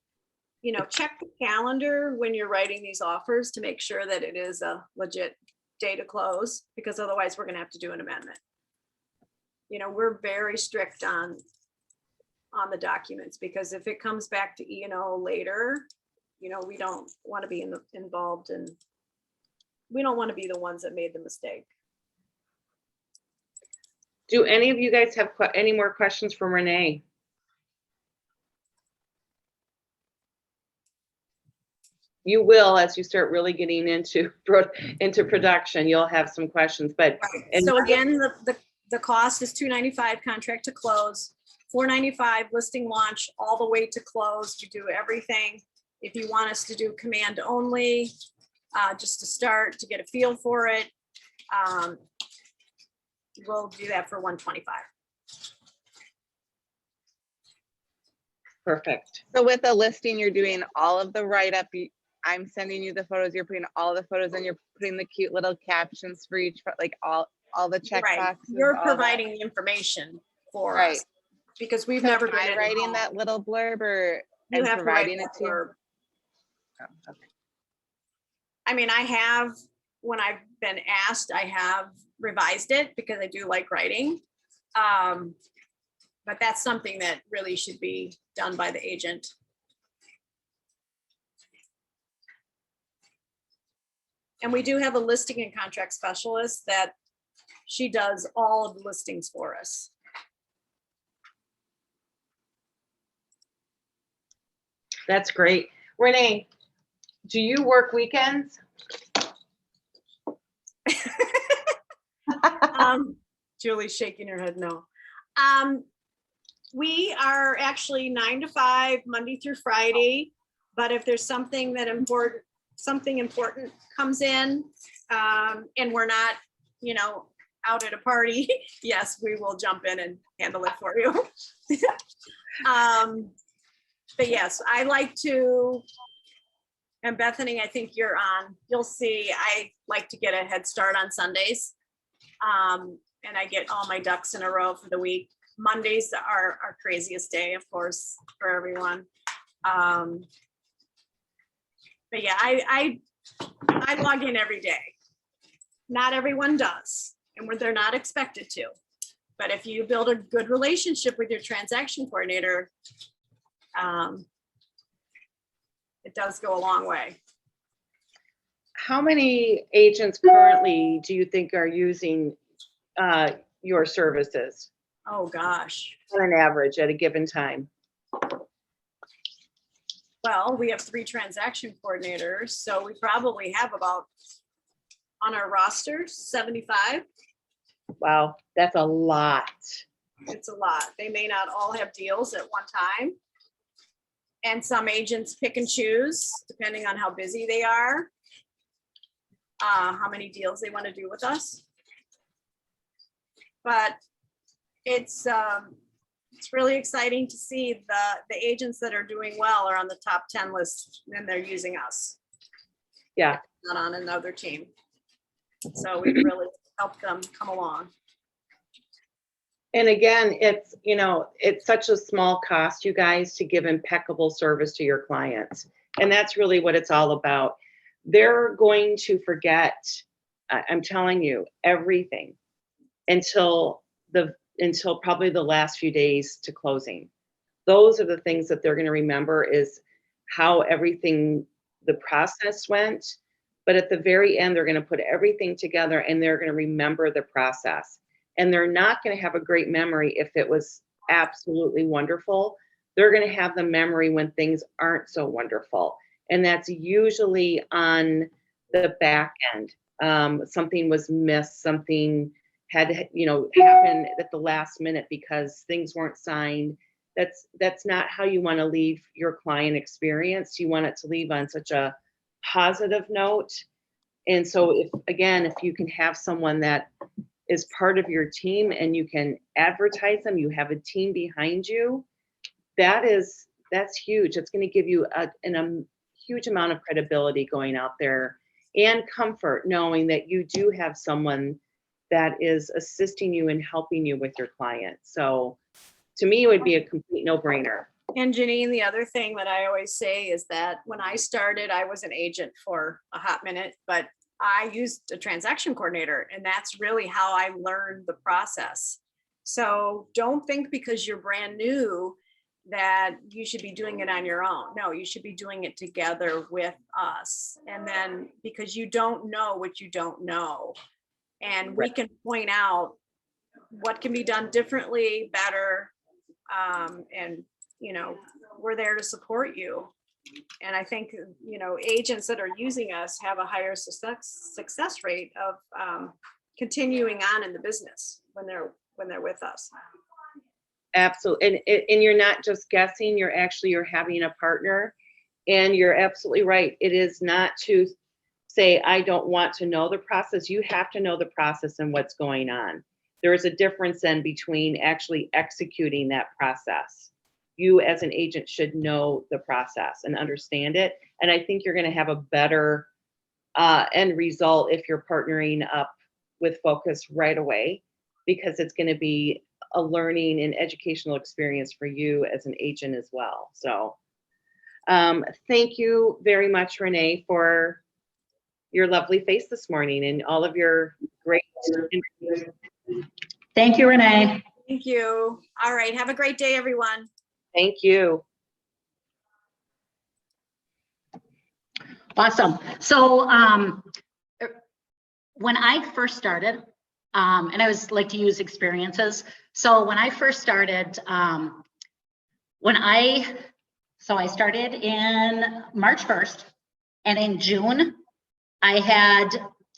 you know, check the calendar when you're writing these offers to make sure that it is a legit day to close, because otherwise we're going to have to do an amendment. You know, we're very strict on the documents, because if it comes back to E&O later, you know, we don't want to be involved, and we don't want to be the ones that made the mistake. Do any of you guys have any more questions for Renee? You will, as you start really getting into production, you'll have some questions, but. Right. So again, the cost is $295 contract to close, $495 listing launch, all the way to close. We do everything. If you want us to do command only, just to start, to get a feel for it, we'll do that for $125. Perfect. So with the listing, you're doing all of the write-up. I'm sending you the photos. You're putting all the photos, and you're putting the cute little captions for each, like all the check Right. boxes. You're all providing the information for Right. us, because we've So never am been I writing involved. that little blurb, or You and have to write providing it that to you? blurb. Oh, okay. I mean, I have, when I've been asked, I have revised it because I do like writing. But that's something that really should be done by the agent. And we do have a listing and contract specialist that she does all of the listings for us. That's great. Renee, do you work weekends? Julie's shaking her head no. We are actually 9 to 5, Monday through Friday. But if there's something important comes in, and we're not, you know, out at a party, yes, we will jump in and handle it for you. But yes, I like to, and Bethany, I think you're on, you'll see, I like to get a head start on Sundays. And I get all my ducks in a row for the week. Mondays are our craziest day, of course, for everyone. But yeah, I log in every day. Not everyone does, and they're not expected to. But if you build a good relationship with your transaction coordinator, it does go a long way. How many agents currently do you think are using your services Oh, gosh. on an average at a given time? Well, we have 3 transaction coordinators, so we probably have about, on our roster, 75. Wow, that's a lot. It's a lot. They may not all have deals at one time. And some agents pick and choose, depending on how busy they are, how many deals they want to do with us. But it's really exciting to see the agents that are doing well are on the top 10 list, and they're using us. Yeah. Not on another team. So we really helped them come along. And again, it's, you know, it's such a small cost, you guys, to give impeccable service to your clients. And that's really what it's all about. They're going to forget, I'm telling you, everything until probably the last few days to closing. Those are the things that they're going to remember, is how everything, the process went. But at the very end, they're going to put everything together, and they're going to remember the process. And they're not going to have a great memory if it was absolutely wonderful. They're going to have the memory when things aren't so wonderful. And that's usually on the back end. Something was missed, something had, you know, happened at the last minute because things weren't signed. That's not how you want to leave your client experience. You want it to leave on such a positive note. And so if you can have someone that is part of your team and you can advertise them, you have a team behind you, that is That's huge. It's going to give you a huge amount of credibility going out there and comfort knowing that you do have someone that is assisting you and helping you with your client. So to me, it would be a complete no-brainer. And Janine, the other thing that I always say is that when I started, I was an agent for a hot minute, but I used a transaction coordinator, and that's really how I learned the process. So don't think because you're brand new that you should be doing it on your own. No, you should be doing it together with us. And then because you don't know what you don't know, and we can point out what can be done differently, better, and we're there to support you. And I think agents that are using us have a higher success rate of continuing on in the business when they're with us. Absolutely. And you're not just guessing, you're having a partner. And you're absolutely right. It is not to say, I don't want to know the process. You have to know the process and what's going on. There is a difference then between actually executing that process. You as an agent should know the process and understand it. And I think you're going to have a better end result if you're partnering up with Focus right away, because it's going to be a learning and educational experience for you as an agent as well. So thank you very much, Renee, for your lovely face this morning and all of your great interviews. Thank you, Renee. Thank you. All right. Have a great day, everyone. Thank you. Awesome. So when I first started, and I always like to use experiences. So when I first started, I started in March 1st, and in June, I had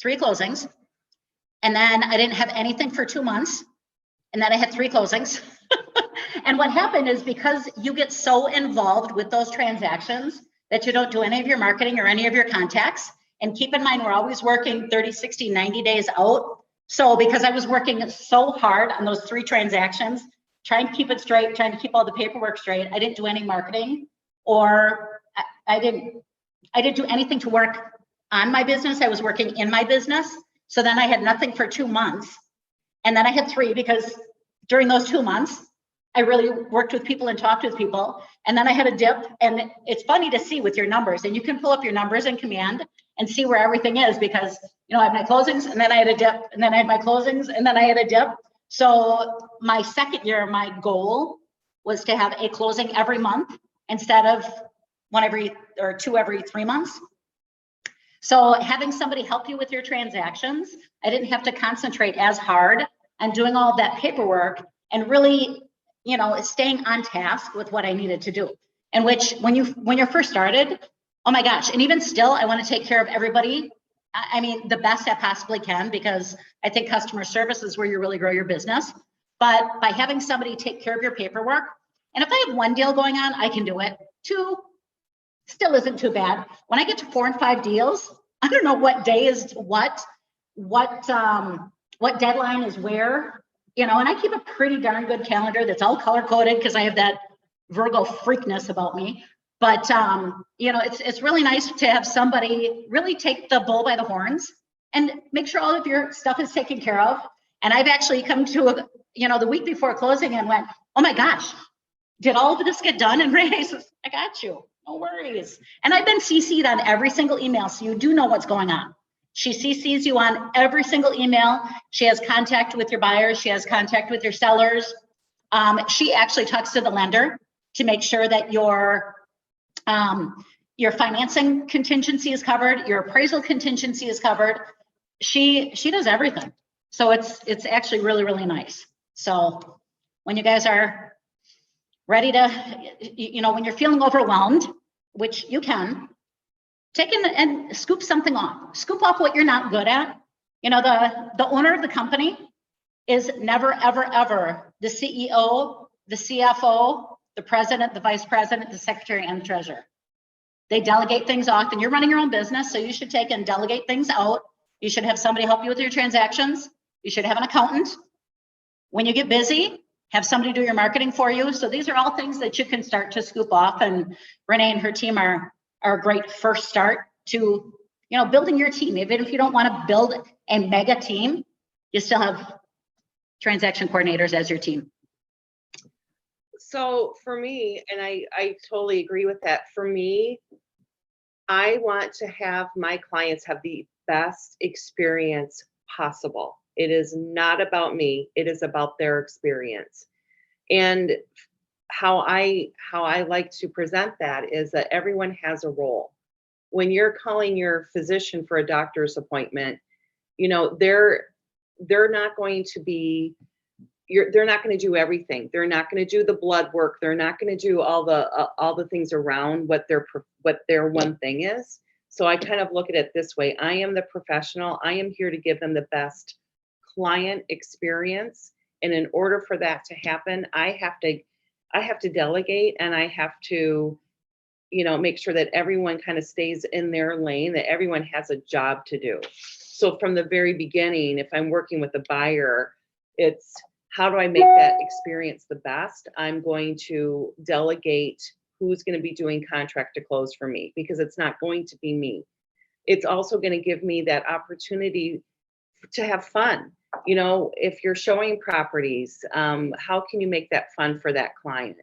3 closings, and then I didn't have anything for 2 months, and then I had 3 closings. And what happened is because you get so involved with those transactions that you don't do any of your marketing or any of your contacts. And keep in mind, we're always working 30, 60, 90 days out. So because I was working so hard on those 3 transactions, trying to keep it straight, trying to keep all the paperwork straight, I didn't do any marketing, or I didn't do anything to work on my business. I was working in my business. So then I had nothing for 2 months. And then I had 3 because during those 2 months, I really worked with people and talked with people. And then I had a dip, and it's funny to see with your numbers, and you can pull up your numbers in Command and see where everything is, because I had my closings, and then I had a dip, and then I had my closings, and then I had a dip. So my second year, my goal was to have a closing every month instead of 2 every 3 months. So having somebody help you with your transactions, I didn't have to concentrate as hard on doing all that paperwork and really staying on task with what I needed to do. And which when you're first started, oh my gosh, and even still, I want to take care of everybody. I mean, the best I possibly can, because I think customer service is where you really grow your business. But by having somebody take care of your paperwork, and if I have 1 deal going on, I can do it. 2 still isn't too bad. When I get to 4 and 5 deals, I don't know what day is what deadline is where. And I keep a pretty darn good calendar that's all color coded because I have that Virgo freakness about me. But, it's really nice to have somebody really take the bull by the horns and make sure all of your stuff is taken care of. And I've actually come to, the week before closing and went, oh my gosh, did all of this get done? And Renee says, I got you, no worries. And I've been CC'd on every single email, so you do know what's going on. She CCs you on every single email. She has contact with your buyers. She has contact with your sellers. She actually talks to the lender to make sure that your financing contingency is covered, your appraisal contingency is covered. She does everything. So it's actually really, really nice. So when you guys are ready to, when you're feeling overwhelmed, which you can, take in and scoop something off. Scoop off what you're not good at. The owner of the company is never, ever, ever the CEO, the CFO, the president, the vice president, the secretary, and the treasurer. They delegate things off, and you're running your own business, so you should take and delegate things out. You should have somebody help you with your transactions. You should have an accountant. When you get busy, have somebody do your marketing for you. So these are all things that you can start to scoop off, and Renee and her team are a great first start to, building your team. Even if you don't want to build a mega team, you still have transaction coordinators as your team. So for me, and I totally agree with that. For me, I want to have my clients have the best experience possible. It is not about me. It is about their experience. And how I like to present that is that everyone has a role. When you're calling your physician for a doctor's appointment, they're not going to be they're not going to do everything. They're not going to do the blood work. They're not going to do all the things around what their one thing is. So I kind of look at it this way. I am the professional. I am here to give them the best client experience. And in order for that to happen, I have to delegate, and I have to, make sure that everyone kind of stays in their lane, that everyone has a job to do. So from the very beginning, if I'm working with a buyer, it's how do I make that experience the best? I'm going to delegate who's going to be doing contract to close for me, because it's not going to be me. It's also going to give me that opportunity to have fun. If you're showing properties, how can you make that fun for that client?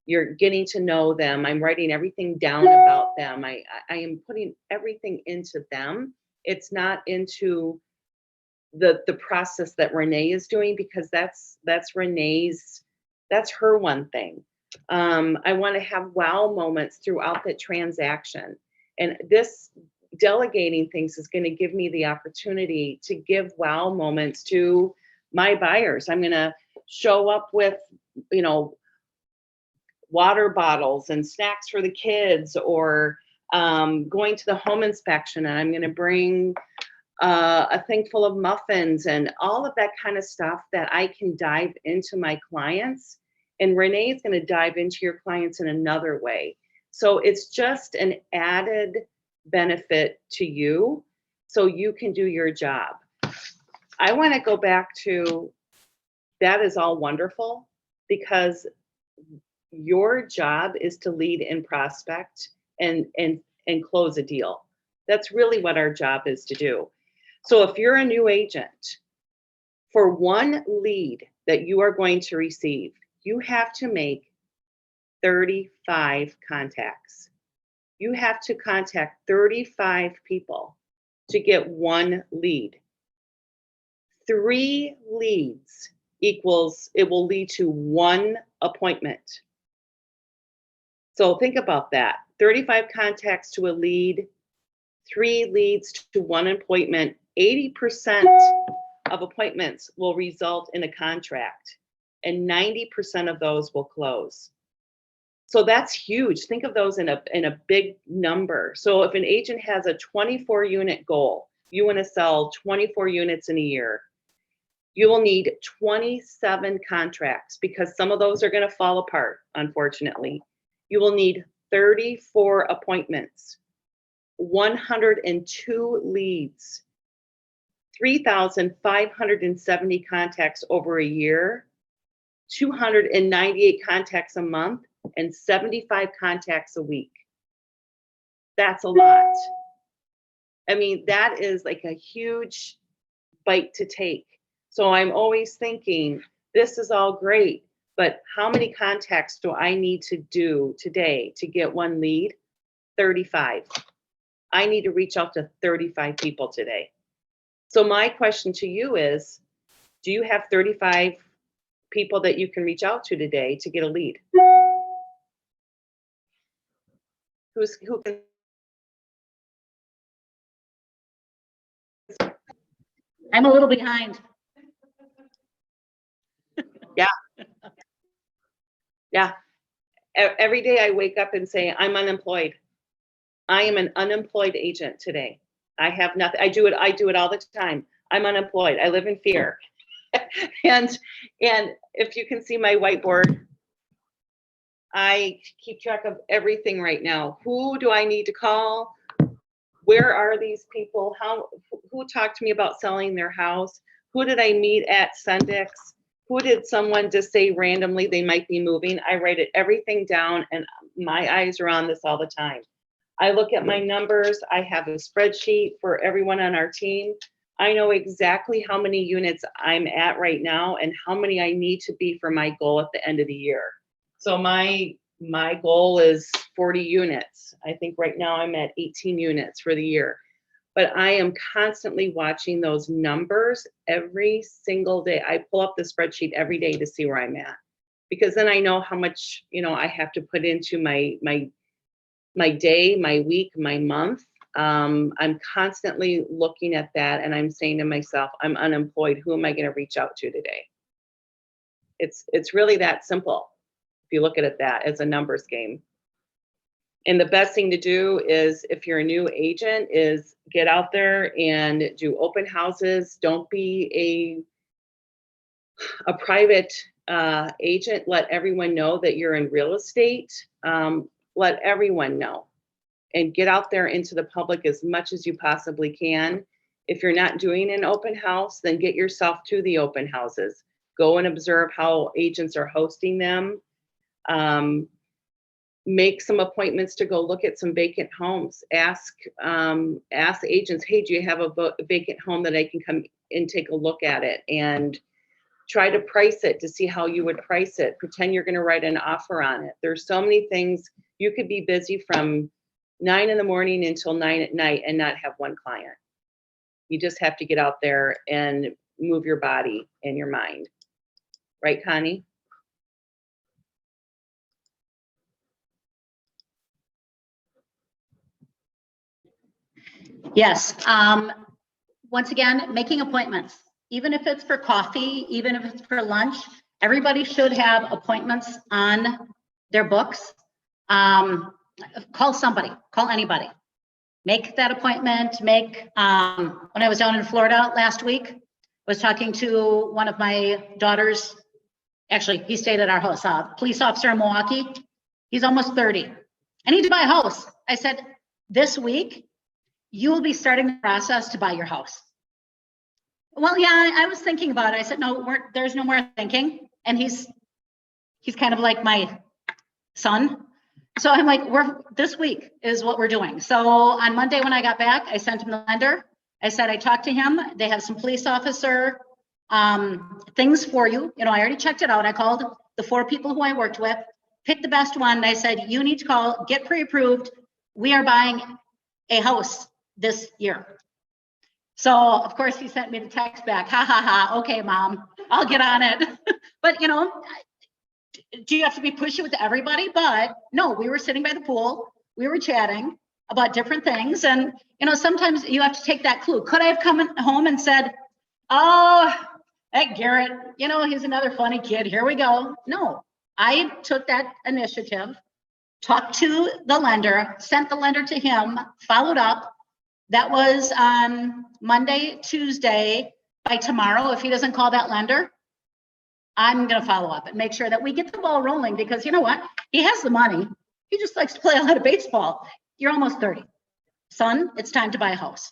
You're getting to know them. I'm writing everything down about them. I am putting everything into them. It's not into the process that Renee is doing, because that's her one thing. I want to have wow moments throughout the transaction. And this delegating things is going to give me the opportunity to give wow moments to my buyers. I'm going to show up with, water bottles and snacks for the kids, or going to the home inspection, and I'm going to bring a thing full of muffins and all of that kind of stuff that I can dive into my clients. And Renee is going to dive into your clients in another way. So it's just an added benefit to you, so you can do your job. I want to go back to, that is all wonderful, because your job is to lead and prospect and close a deal. That's really what our job is to do. So if you're a new agent, for one lead that you are going to receive, you have to make 35 contacts. You have to contact 35 people to get one lead. 3 leads equals, it will lead to 1 appointment. So think about that. 35 contacts to a lead, 3 leads to 1 appointment. 80% of appointments will result in a contract, and 90% of those will close. So that's huge. Think of those in a big number. So if an agent has a 24 unit goal, you want to sell 24 units in a year, you will need 27 contracts, because some of those are going to fall apart, unfortunately. You will need 34 appointments, 102 leads, 3,570 contacts over a year, 298 contacts a month, and 75 contacts a week. That's a lot. I mean, that is like a huge bite to take. So I'm always thinking, this is all great, but how many contacts do I need to do today to get 1 lead? 35. I need to reach out to 35 people today. So my question to you is, do you have 35 people that you can reach out to today to get a lead? Who can? I'm a little behind. Yeah. Every day I wake up and say, I'm unemployed. I am an unemployed agent today. I have nothing. I do it all the time. I'm unemployed. I live in fear. and if you can see my whiteboard, I keep track of everything right now. Who do I need to call? Where are these people? Who talked to me about selling their house? Who did I meet at Sendix? who did someone just say randomly they might be moving? I write it everything down, and my eyes are on this all the time. I look at my numbers. I have a spreadsheet for everyone on our team. I know exactly how many units I'm at right now and how many I need to be for my goal at the end of the year. So my goal is 40 units. I think right now I'm at 18 units for the year. But I am constantly watching those numbers every single day. I pull up the spreadsheet every day to see where I'm at, because then I know how much, I have to put into my day, my week, my month. I'm constantly looking at that, and I'm saying to myself, I'm unemployed. Who am I going to reach out to today? It's really that simple. If you look at it that as a numbers game. And the best thing to do is, if you're a new agent, is get out there and do open houses. Don't be a private agent. Let everyone know that you're in real estate. Let everyone know, and get out there into the public as much as you possibly can. If you're not doing an open house, then get yourself to the open houses. Go and observe how agents are hosting them. Make some appointments to go look at some vacant homes. Ask agents, hey, do you have a vacant home that I can come and take a look at it? And try to price it to see how you would price it. Pretend you're going to write an offer on it. There's so many things. You could be busy from 9 in the morning until 9 at night and not have one client. You just have to get out there and move your body and your mind. Right, Connie? Yes. Once again, making appointments, even if it's for coffee, even if it's for lunch, everybody should have appointments on their books. Call somebody, call anybody. Make that appointment. When I was down in Florida last week, I was talking to one of my daughters. Actually, he stayed at our house, police officer in Milwaukee. He's almost 30. I need to buy a house. I said, this week, you will be starting the process to buy your house. Well, yeah, I was thinking about it. I said, no, there's no more thinking. And he's kind of like my son. So I'm like, this week is what we're doing. So on Monday when I got back, I sent him the lender. I said, I talked to him. They have some police officer things for you. I already checked it out. I called the 4 people who I worked with, picked the best one. And I said, you need to call, get pre-approved. We are buying a house this year. So of course he sent me the text back, ha ha ha, okay mom, I'll get on it. But do you have to be pushy with everybody? But no, we were sitting by the pool, we were chatting about different things, and sometimes you have to take that clue. Could I have come home and said, oh, that Garrett, he's another funny kid, here we go? No, I took that initiative, talked to the lender, sent the lender to him, followed up. That was on Monday, Tuesday. By tomorrow, if he doesn't call that lender, I'm going to follow up and make sure that we get the ball rolling, because you know what? He has the money. He just likes to play a lot of baseball. You're almost 30. Son, it's time to buy a house.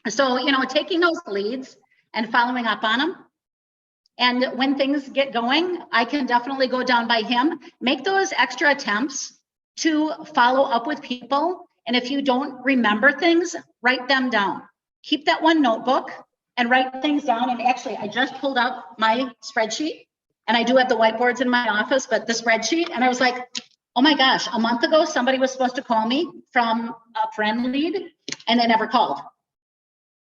So, taking those leads and following up on them. And when things get going, I can definitely go down by him. Make those extra attempts to follow up with people. And if you don't remember things, write them down. Keep that one notebook and write things down. And actually, I just pulled up my spreadsheet, and I do have the whiteboards in my office, but the spreadsheet, and I was like, oh my gosh, a month ago, somebody was supposed to call me from a friend lead, and they never called.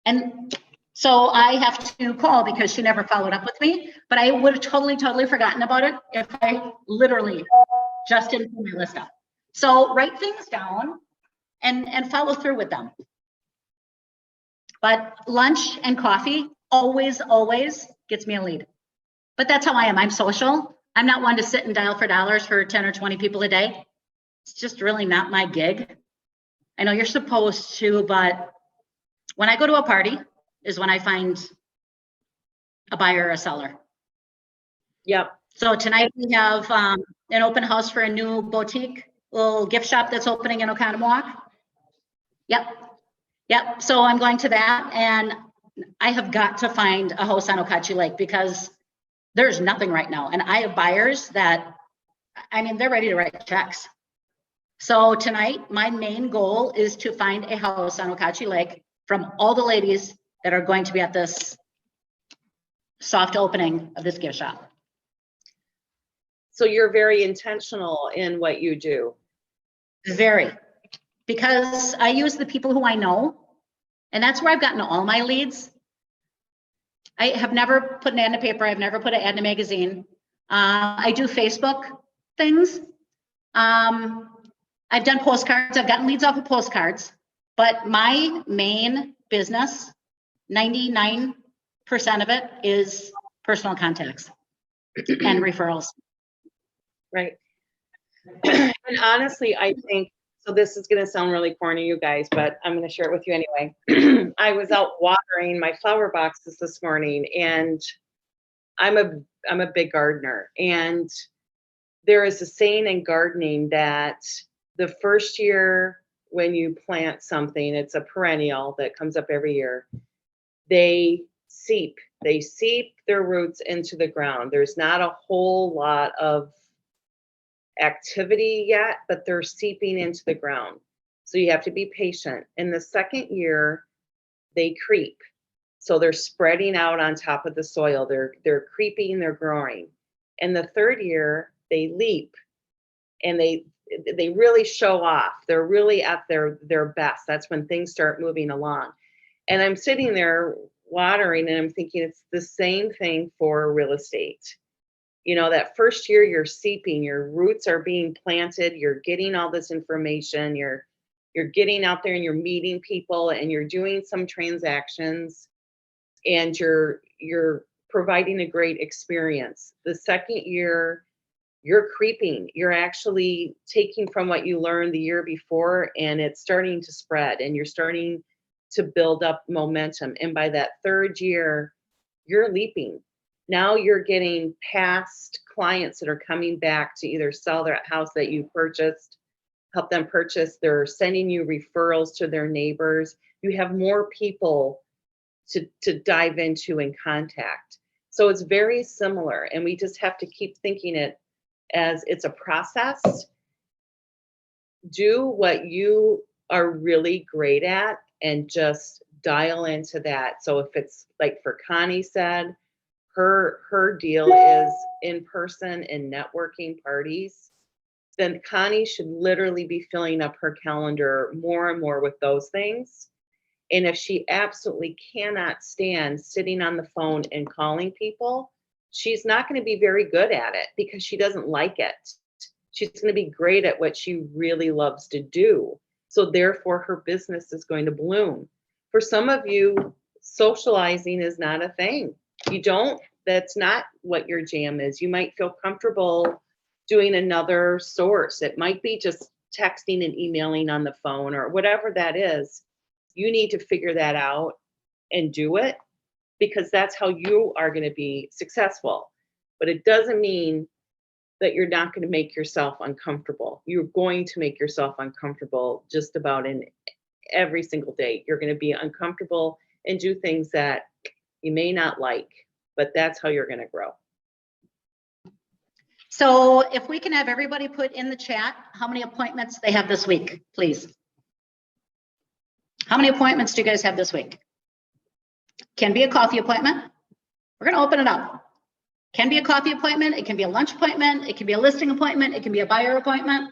And so I have to call because she never followed up with me, but I would have totally forgotten about it if I literally just didn't pull my list up. So write things down and follow through with them. But lunch and coffee always gets me a lead. But that's how I am. I'm social. I'm not one to sit and dial for dollars for 10 or 20 people a day. It's just really not my gig. I know you're supposed to, but when I go to a party is when I find a buyer or a seller. Yep. So tonight we have an open house for a new boutique, little gift shop that's opening in Oconomowoc. Yep. So I'm going to that, and I have got to find a house on Okachi Lake because there's nothing right now. And I have buyers that, I mean, they're ready to write checks. So tonight, my main goal is to find a house on Okachi Lake from all the ladies that are going to be at this soft opening of this gift shop. So you're very intentional in what you do. Very, because I use the people who I know, and that's where I've gotten all my leads. I have never put an ad in a paper. I've never put an ad in a magazine. I do Facebook things. I've done postcards. I've gotten leads off of postcards, but my main business, 99% of it is personal contacts and referrals. Right. And honestly, I think, so this is going to sound really corny, you guys, but I'm going to share it with you anyway. I was out watering my flower boxes this morning, and I'm a big gardener, and there is a saying in gardening that the first year when you plant something, it's a perennial that comes up every year, they seep their roots into the ground. There's not a whole lot of activity yet, but they're seeping into the ground. So you have to be patient. In the second year, they creep. So they're spreading out on top of the soil. They're creeping, they're growing. In the third year, they leap and they really show off. They're really at their best. That's when things start moving along. And I'm sitting there watering and I'm thinking it's the same thing for real estate. You know, that first year you're seeping, your roots are being planted, you're getting all this information, you're getting out there and you're meeting people and you're doing some transactions and you're providing a great experience. The second year, you're creeping. You're actually taking from what you learned the year before and it's starting to spread and you're starting to build up momentum. And by that third year, you're leaping. Now you're getting past clients that are coming back to either sell their house that you purchased, help them purchase. They're sending you referrals to their neighbors. You have more people to dive into and contact. So it's very similar. And we just have to keep thinking it as it's a process. Do what you are really great at and just dial into that. So if it's like for Connie said, her deal is in person and networking parties, then Connie should literally be filling up her calendar more and more with those things. And if she absolutely cannot stand sitting on the phone and calling people, she's not going to be very good at it because she doesn't like it. She's going to be great at what she really loves to do. So therefore, her business is going to bloom. For some of you, socializing is not a thing. That's not what your jam is. You might feel comfortable doing another source. It might be just texting and emailing on the phone or whatever that is. You need to figure that out and do it because that's how you are going to be successful. But it doesn't mean that you're not going to make yourself uncomfortable. You're going to make yourself uncomfortable just about in every single day. You're going to be uncomfortable and do things that you may not like, but that's how you're going to grow. So if we can have everybody put in the chat how many appointments they have this week, please. How many appointments do you guys have this week? Can be a coffee appointment. We're going to open it up. Can be a coffee appointment. It can be a lunch appointment. It can be a listing appointment. It can be a buyer appointment.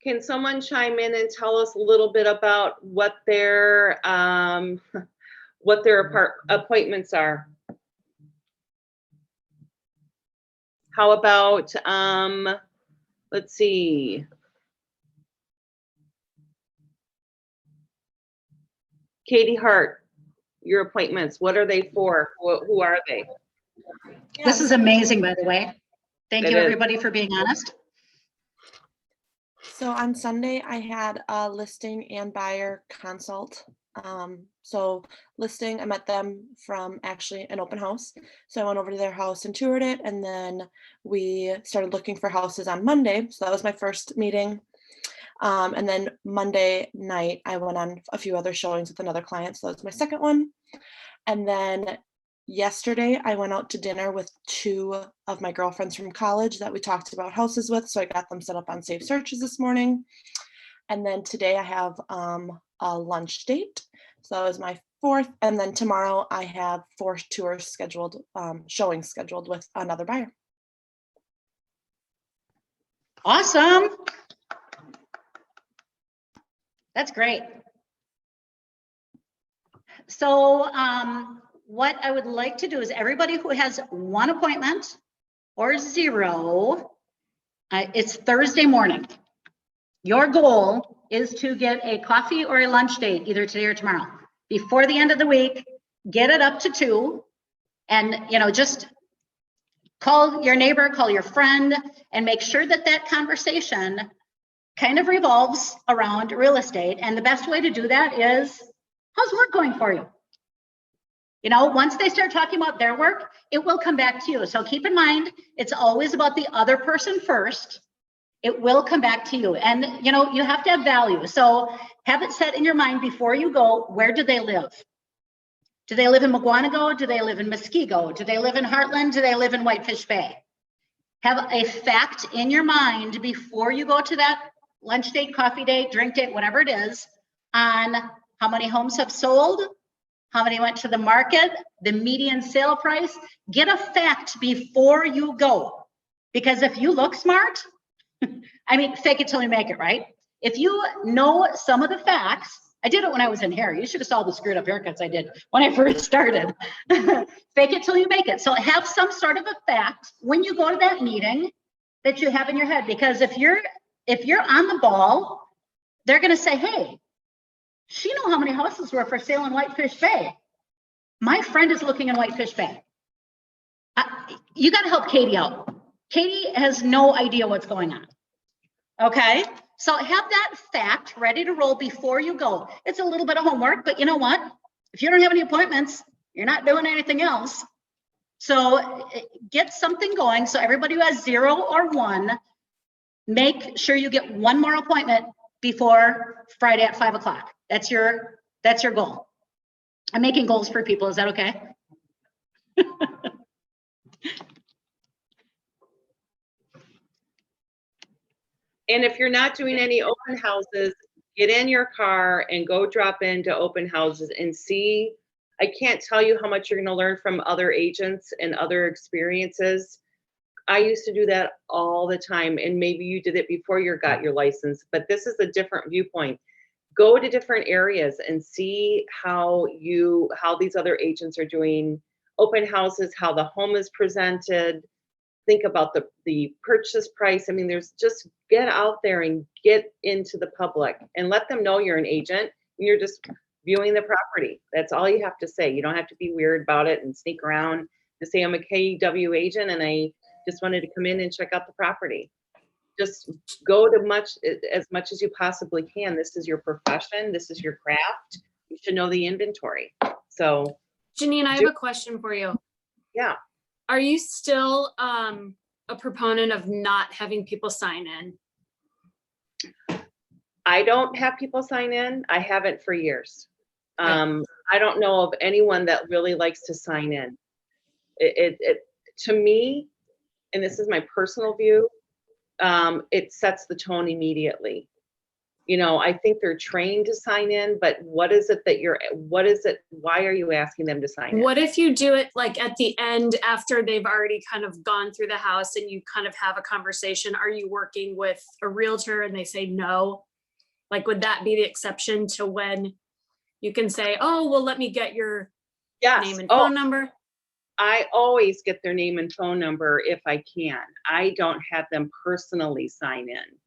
Can someone chime in and tell us a little bit about what their appointments are? How about, let's see. Katie Hart, your appointments, what are they for? Who are they? This is amazing, by the way. Thank It you, is. everybody, for being honest. So on Sunday, I had a listing and buyer consult. So listing, I met them from actually an open house. So I went over to their house and toured it, and then we started looking for houses on Monday. So that was my first meeting. And then Monday night, I went on a few other showings with another client. So that was my second one. And then yesterday, I went out to dinner with 2 of my girlfriends from college that we talked about houses with. So I got them set up on Safe Searches this morning. And then today I have a lunch date. So that was my 4th. And then tomorrow I have 4 tours scheduled, showings scheduled with another buyer. Awesome. That's great. So what I would like to do is everybody who has 1 appointment or 0, it's Thursday morning. Your goal is to get a coffee or a lunch date either today or tomorrow. Before the end of the week, get it up to 2, and just call your neighbor, call your friend, and make sure that that conversation kind of revolves around real estate. And the best way to do that is, how's work going for you? Once they start talking about their work, it will come back to you. So keep in mind, it's always about the other person first. It will come back to you. And, you have to have value. So have it set in your mind before you go, where do they live? Do they live in Mugwanago? Do they live in Muskego? Do they live in Heartland? Do they live in Whitefish Bay? Have a fact in your mind before you go to that lunch date, coffee date, drink date, whatever it is, on how many homes have sold, how many went to the market, the median sale price. Get a fact before you go. Because if you look smart, fake it till you make it, right? If you know some of the facts, I did it when I was in hair. You should have saw the screwed up haircuts I did when I first started. Fake it till you make it. So have some sort of a fact when you go to that meeting that you have in your head. Because if you're on the ball, they're going to say, hey, she knew how many houses were for sale in Whitefish Bay. My friend is looking in Whitefish Bay. You got to help Katie out. Katie has no idea what's going on. Okay? So have that fact ready to roll before you go. It's a little bit of homework, but you know what? If you don't have any appointments, you're not doing anything else. So get something going. So everybody who has 0 or 1, make sure you get 1 more appointment before Friday at 5 o'clock. That's your goal. I'm making goals for people. Is that okay? And if you're not doing any open houses, get in your car and go drop into open houses and see. I can't tell you how much you're going to learn from other agents and other experiences. I used to do that all the time, and maybe you did it before you got your license, but this is a different viewpoint. Go to different areas and see how these other agents are doing open houses, how the home is presented. Think about the purchase price. There's just get out there and get into the public and let them know you're an agent and you're just viewing the property. That's all you have to say. You don't have to be weird about it and sneak around to say I'm a KW agent and I just wanted to come in and check out the property. Just go to as much as you possibly can. This is your profession. This is your craft. You should know the inventory. So Janine, I have a question for you. Yeah. Are you still a proponent of not having people sign in? I don't have people sign in. I haven't for years. I don't know of anyone that really likes to sign in. It to me, and this is my personal view, it sets the tone immediately. I think they're trained to sign in, but why are you asking them to sign in? What if you do it like at the end after they've already kind of gone through the house and you kind of have a conversation? Are you working with a realtor and they say no? Like, would that be the exception to when you can say, oh, well, let me get your Yes. name and Oh, phone number? I always get their name and phone number if I can. I don't have them personally sign in.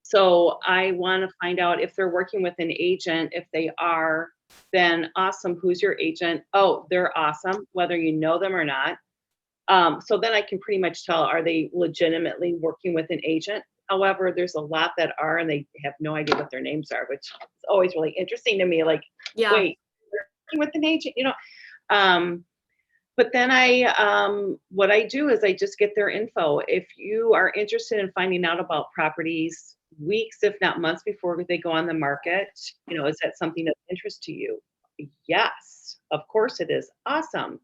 So I want to find out if they're working with an agent. If they are, then awesome. Who's your agent? Oh, they're awesome, whether you know them or not. So then I can pretty much tell, are they legitimately working with an agent? However, there's a lot that are, and they have no idea what their names are, which is always really interesting to me. Like, Yeah. wait, they're working with an agent, But then what I do is I just get their info. If you are interested in finding out about properties weeks, if not months before they go on the market, is that something of interest to you? Yes, of course it is. Awesome.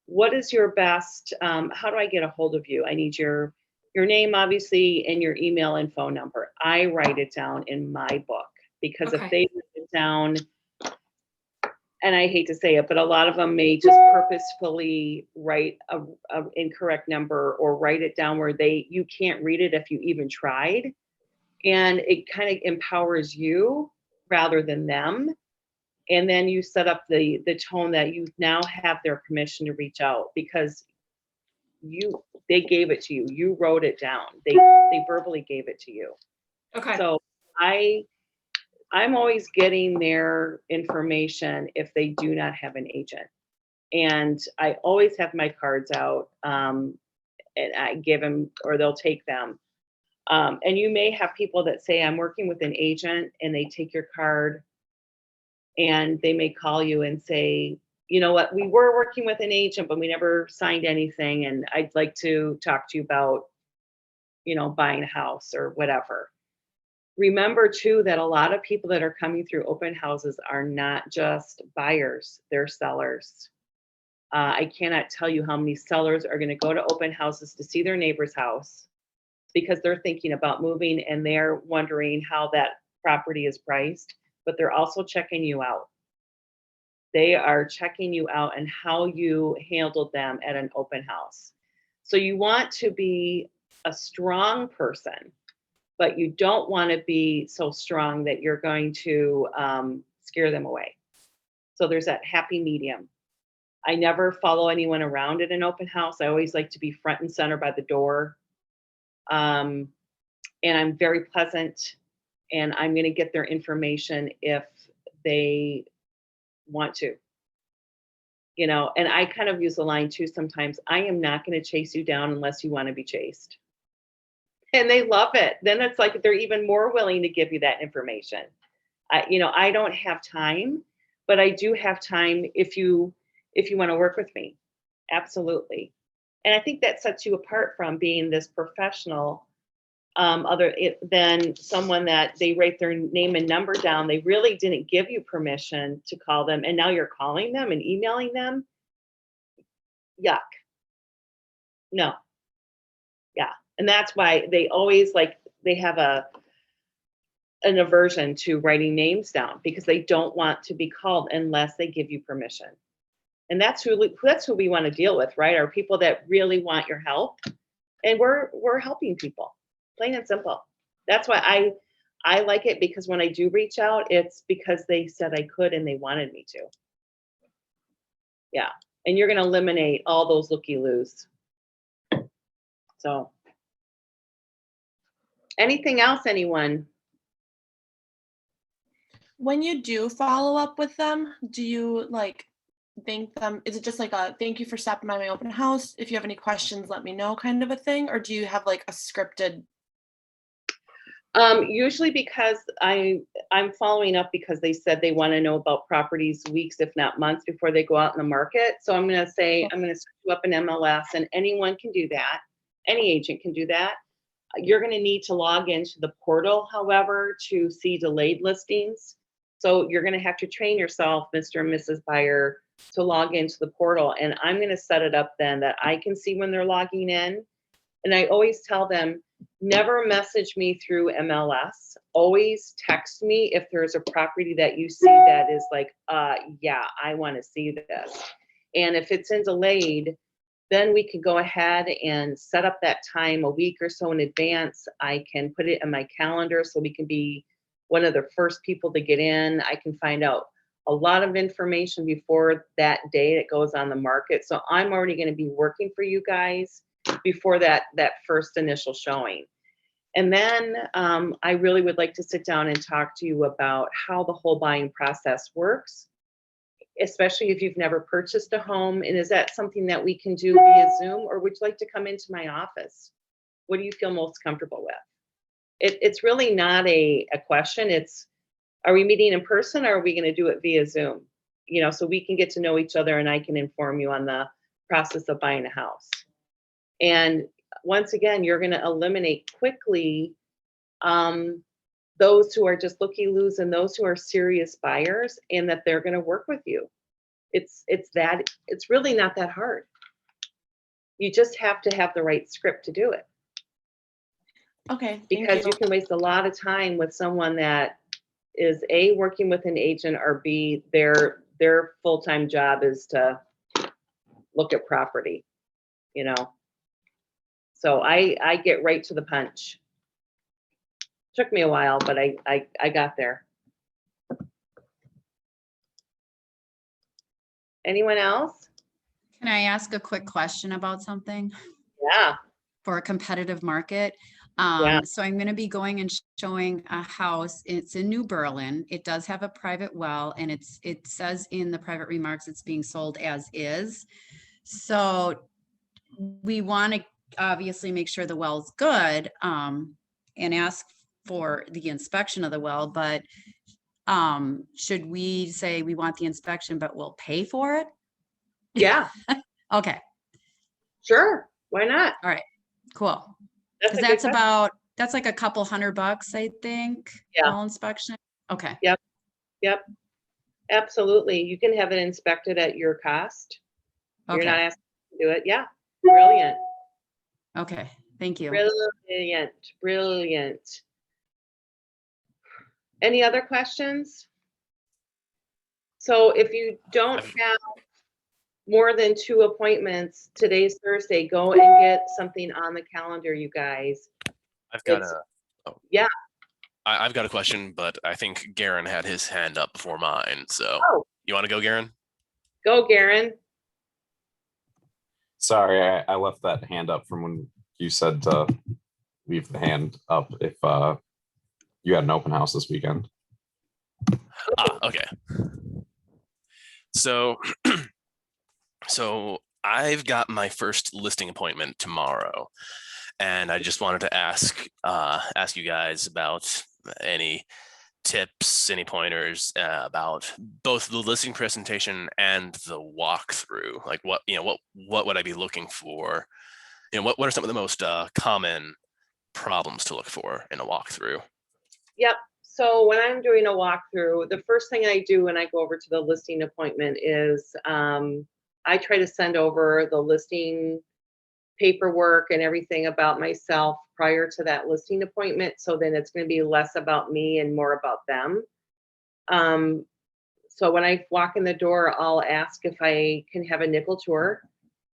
What is your best, how do I get a hold of you? I need your name, obviously, and your email and phone number. I write it down in my book because if Okay. they write it down, and I hate to say it, but a lot of them may just purposefully write a incorrect number or write it down where you can't read it if you even tried. And it kind of empowers you rather than them. And then you set up the tone that you now have their permission to reach out because they gave it to you. You wrote it down. They verbally gave it to you. Okay. So I'm always getting their information if they do not have an agent. And I always have my cards out and I give them, or they'll take them. And you may have people that say, I'm working with an agent, and they take your card and they may call you and say, you know what, we were working with an agent, but we never signed anything. And I'd like to talk to you about, buying a house or whatever. Remember too, that a lot of people that are coming through open houses are not just buyers, they're sellers. I cannot tell you how many sellers are going to go to open houses to see their neighbor's house because they're thinking about moving and they're wondering how that property is priced, but they're also checking you out. They are checking you out and how you handled them at an open house. So you want to be a strong person, but you don't want to be so strong that you're going to scare them away. So there's that happy medium. I never follow anyone around at an open house. I always like to be front and center by the door. And I'm very pleasant, and I'm going to get their information if they want to. And I kind of use the line too sometimes, I am not going to chase you down unless you want to be chased. And they love it. Then it's like they're even more willing to give you that information. I don't have time, but I do have time if you want to work with me. Absolutely. And I think that sets you apart from being this professional than someone that they write their name and number down. They really didn't give you permission to call them. And now you're calling them and emailing them. Yuck. No. Yeah. And that's why they always they have an aversion to writing names down because they don't want to be called unless they give you permission. And that's who we want to deal with, right? Are people that really want your help. And we're helping people, plain and simple. That's why I like it, because when I do reach out, it's because they said I could and they wanted me to. Yeah. And you're going to eliminate all those looky-loos. So anything else, anyone? When you do follow up with them, do you thank them? Is it just like a thank you for stopping by my open house? If you have any questions, let me know kind of a thing? Or do you have a scripted? Usually because I'm following up because they said they want to know about properties weeks, if not months, before they go out in the market. So I'm going to say, I'm going to set you up an MLS, and anyone can do that. Any agent can do that. You're going to need to log into the portal, however, to see delayed listings. So you're going to have to train yourself, Mr. and Mrs. Buyer, to log into the portal. And I'm going to set it up then that I can see when they're logging in. And I always tell them, Never message me through MLS. Always text me if there's a property that you see that is like, yeah, I want to see this. And if it's in delayed, then we can go ahead and set up that time a week or so in advance. I can put it in my calendar so we can be one of the first people to get in. I can find out a lot of information before that day it goes on the market. So I'm already going to be working for you guys before that first initial showing. And then I really would like to sit down and talk to you about how the whole buying process works, especially if you've never purchased a home. And is that something that we can do via Zoom, or would you like to come into my office? What do you feel most comfortable with? It's really not a question. It's, are we meeting in person, or are we going to do it via Zoom? You know, so we can get to know each other and I can inform you on the process of buying a house. And once again, you're going to eliminate quickly those who are just looky-loos and those who are serious buyers, and that they're going to work with you. It's really not that hard. You just have to have the right script to do it. Okay, Because you can waste a lot of time with someone that is A, working with an agent, or B, their full-time job is to look at property, you know. So I get right to the punch. Took me a while, but I got there. Anyone else? Can I ask a quick question about something Yeah. for a competitive market? Yeah. So I'm going to be going and showing a house. It's in New Berlin. It does have a private well, and it says in the private remarks it's being sold as is. So we want to obviously make sure the well's good, and ask for the inspection of the well, but should we say we want the inspection but we'll pay for it? Yeah. Okay, Sure. Why not? all right, cool. That's a Because good question. that's like a couple $100, I think. Yeah. All inspection. Okay. Yep. Absolutely. You can have it inspected at your cost. You're not Okay. asking to do it. Yeah. Brilliant. Okay. Thank you. Brilliant. Any other questions? So if you don't have more than 2 appointments, today's Thursday, go and get something on the calendar, you guys. I've got It's- a Yeah. I've got a question, but I think Garen had his hand up before mine. So Oh, you want to go, Garen? go, Garen. Sorry, I left that hand up from when you said to leave the hand up if you had an open house this weekend. Okay. So so I've got my first listing appointment tomorrow, and I just wanted to ask you guys about any tips, any pointers about both the listing presentation and the walkthrough. Like what would I be looking for? What are some of the most common problems to look for in a walkthrough? Yep. So when I'm doing a walkthrough, the first thing I do when I go over to the listing appointment is I try to send over the listing paperwork and everything about myself prior to that listing appointment. So then it's going to be less about me and more about them. So when I walk in the door, I'll ask if I can have a nickel tour.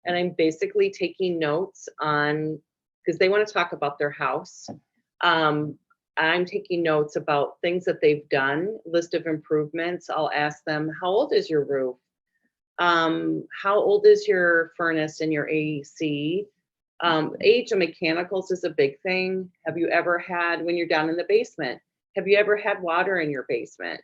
And I'm basically taking notes on, because they want to talk about their house. I'm taking notes about things that they've done, list of improvements. I'll ask them, how old is your roof? How old is your furnace and your AC? Age of mechanicals is a big thing. Have you ever had, when you're down in the basement, have you ever had water in your basement?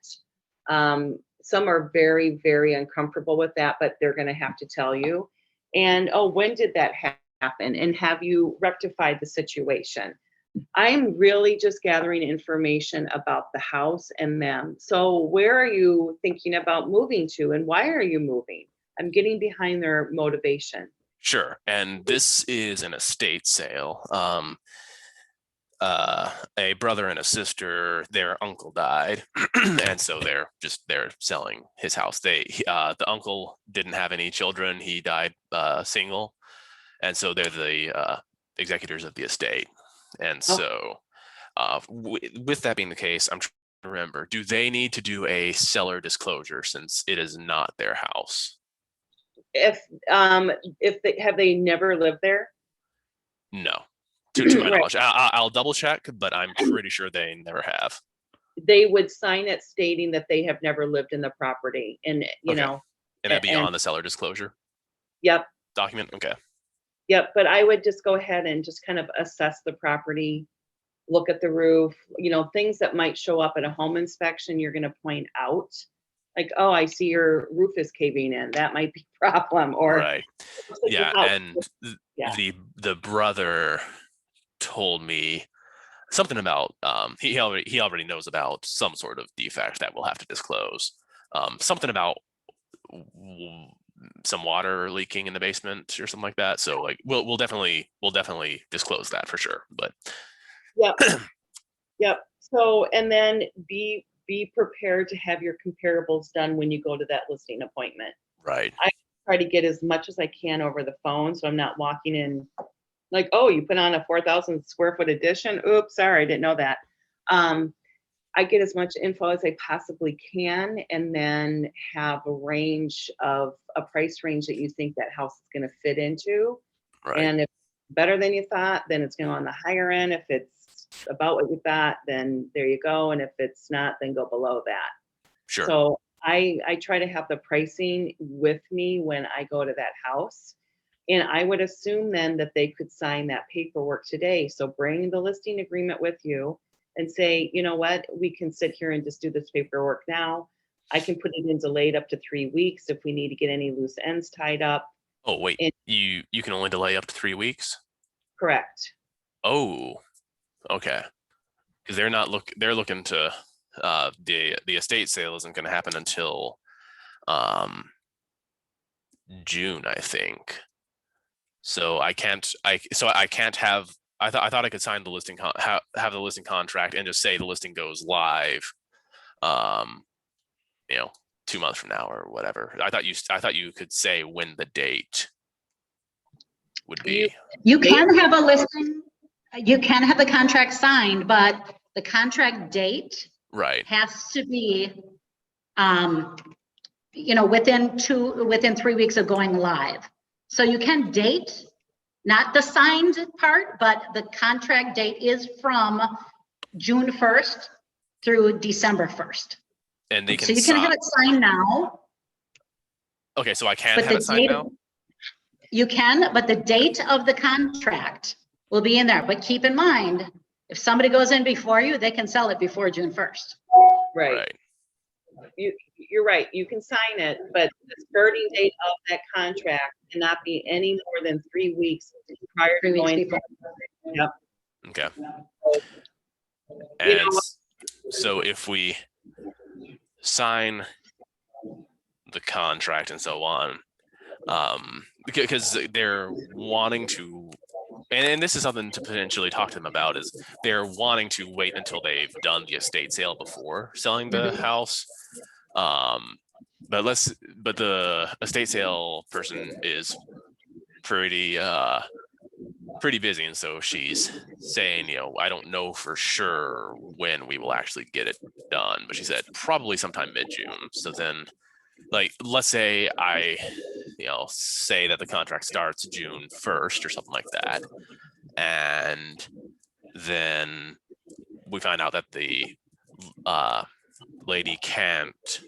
Some are very, very uncomfortable with that, but they're going to have to tell you. And, oh, when did that happen? And have you rectified the situation? I'm really just gathering information about the house and them. So where are you thinking about moving to, and why are you moving? I'm getting behind their motivation. Sure. And this is an estate sale. A brother and a sister, their uncle died, and so they're selling his house. The uncle didn't have any children. He died single, and so they're the executors of the estate. And so with that being the case, I'm trying to remember, do they need to do a seller disclosure since it is not their house? If they have they never lived there? No, to my Right. knowledge. I'll double check, but I'm pretty sure they never have. They would sign it stating that they have never lived in the property, and Okay. know, And that'd be and on the seller disclosure yep, document. Okay. yep. But I would just go ahead and just kind of assess the property, look at the roof, things that might show up at a home inspection. You're going to point out, like, oh, I see your roof is caving in. That might be a problem. Or Right. Yeah. And yeah. the brother told me something about he already knows about some sort of defect that we'll have to disclose. Something about some water leaking in the basement or something like that. So like we'll definitely disclose that for sure. But yep. Yep. So, and then be prepared to have your comparables done when you go to that listing appointment. Right. I try to get as much as I can over the phone, so I'm not walking in like, oh, you put on a 4,000 square foot addition. Oops, sorry, I didn't know that. I get as much info as I possibly can, and then have a price range that you think that house is going to fit into. Right. And if it's better than you thought, then it's going on the higher end. If it's about what you thought, then there you go. And if it's not, then go below that. Sure. So I try to have the pricing with me when I go to that house. And I would assume then that they could sign that paperwork today. So bring the listing agreement with you and say, you know what, we can sit here and just do this paperwork now. I can put it in delayed up to 3 weeks if we need to get any loose ends tied up. Oh, wait, you can only delay up to 3 weeks? Correct. Oh, okay. Because they're looking to the estate sale isn't going to happen until June, I think. So I can't have. I thought I could sign the listing have the listing contract and just say the listing goes live, 2 months from now or whatever. I thought you could say when the date would be. You can have a listing, you can have the contract signed, but the contract date Right. has to be, within 3 weeks of going live. So you can date, not the signed part, but the contract date is from June 1st through December 1st. And they can So you can have it signed now. Okay, so I can but have the it signed date- now? You can, but the date of the contract will be in there. But keep in mind, if somebody goes in before you, they can sell it before June 1st. Right. You're right. You can sign it, but the starting date of that contract cannot be any more than 3 weeks prior to going. Yep. Okay. You know And what? so if we sign the contract and so on, because they're wanting to, and this is something to potentially talk to them about, is they're wanting to wait until they've done the estate sale before selling the house. But the estate sale person is pretty busy, and so she's saying, I don't know for sure when we will actually get it done, but she said probably sometime mid-June. So then, like, let's say I say that the contract starts June 1st or something like that, and then we find out that the lady can't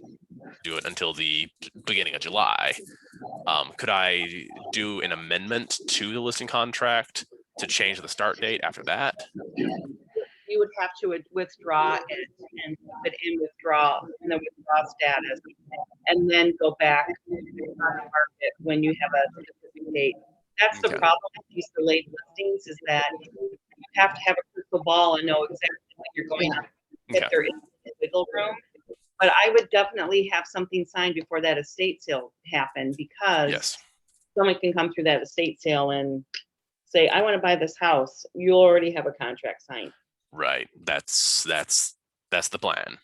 do it until the beginning of July. Could I do an amendment to the listing contract to change the start date after that? You would have to withdraw it and put in withdrawal in the withdrawal status, and then go back to the market when you have a specific date. That's the problem with these delayed listings, is that you have to have a crystal ball and know exactly what you're going to, if there is wiggle room. But I would definitely have something signed before that estate sale happened, because someone can come through that estate sale and say, I want to buy this house. You'll already have a contract signed. Right. That's the plan.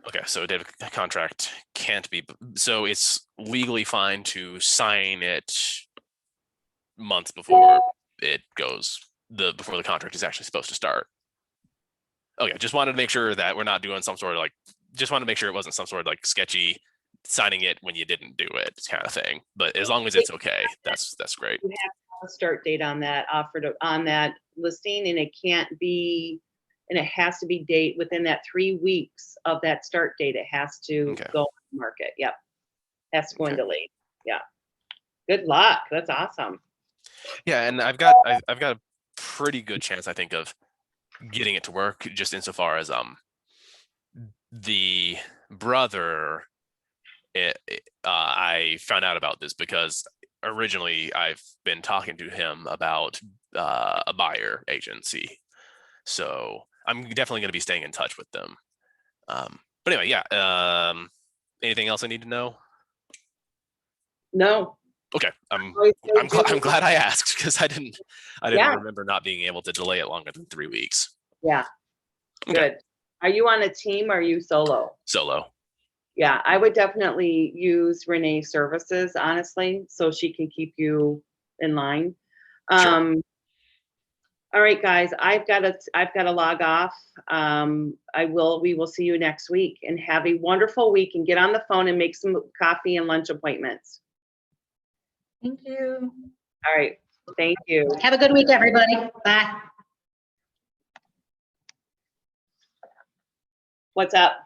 Okay, so the contract can't be, so it's legally fine to sign it months before it goes before the contract is actually supposed to start. Okay, just wanted to make sure that we're not doing some sort of like, just wanted to make sure it wasn't some sort of like sketchy signing it when you didn't do it kind of thing. But as long as it's okay, that's great. You have a start date on that on that listing, and it can't be, and it has to be date within that 3 weeks of that start date. It has to Okay. go on the market. Yep. Has to go in Okay. delayed. Yeah. Good luck. That's awesome. Yeah, and I've got a pretty good chance, I think, of getting it to work, just insofar as the brother, I found out about this because originally I've been talking to him about a buyer agency, so I'm definitely going to be staying in touch with them. But anyway, yeah. Anything else I need to know? No. Okay, I'm glad I asked, because I didn't remember not being able to delay it longer than 3 weeks. Yeah. Okay. Good. Are you on a team or are you solo? Solo. Yeah, I would definitely use Renee's services, honestly, so she can keep you in line. Sure. All right, guys, I've got to log off. We will see you next week, and have a wonderful week, and get on the phone and make some coffee and lunch appointments. Thank you. All right. Thank you. Have a good week, everybody. Bye. What's up?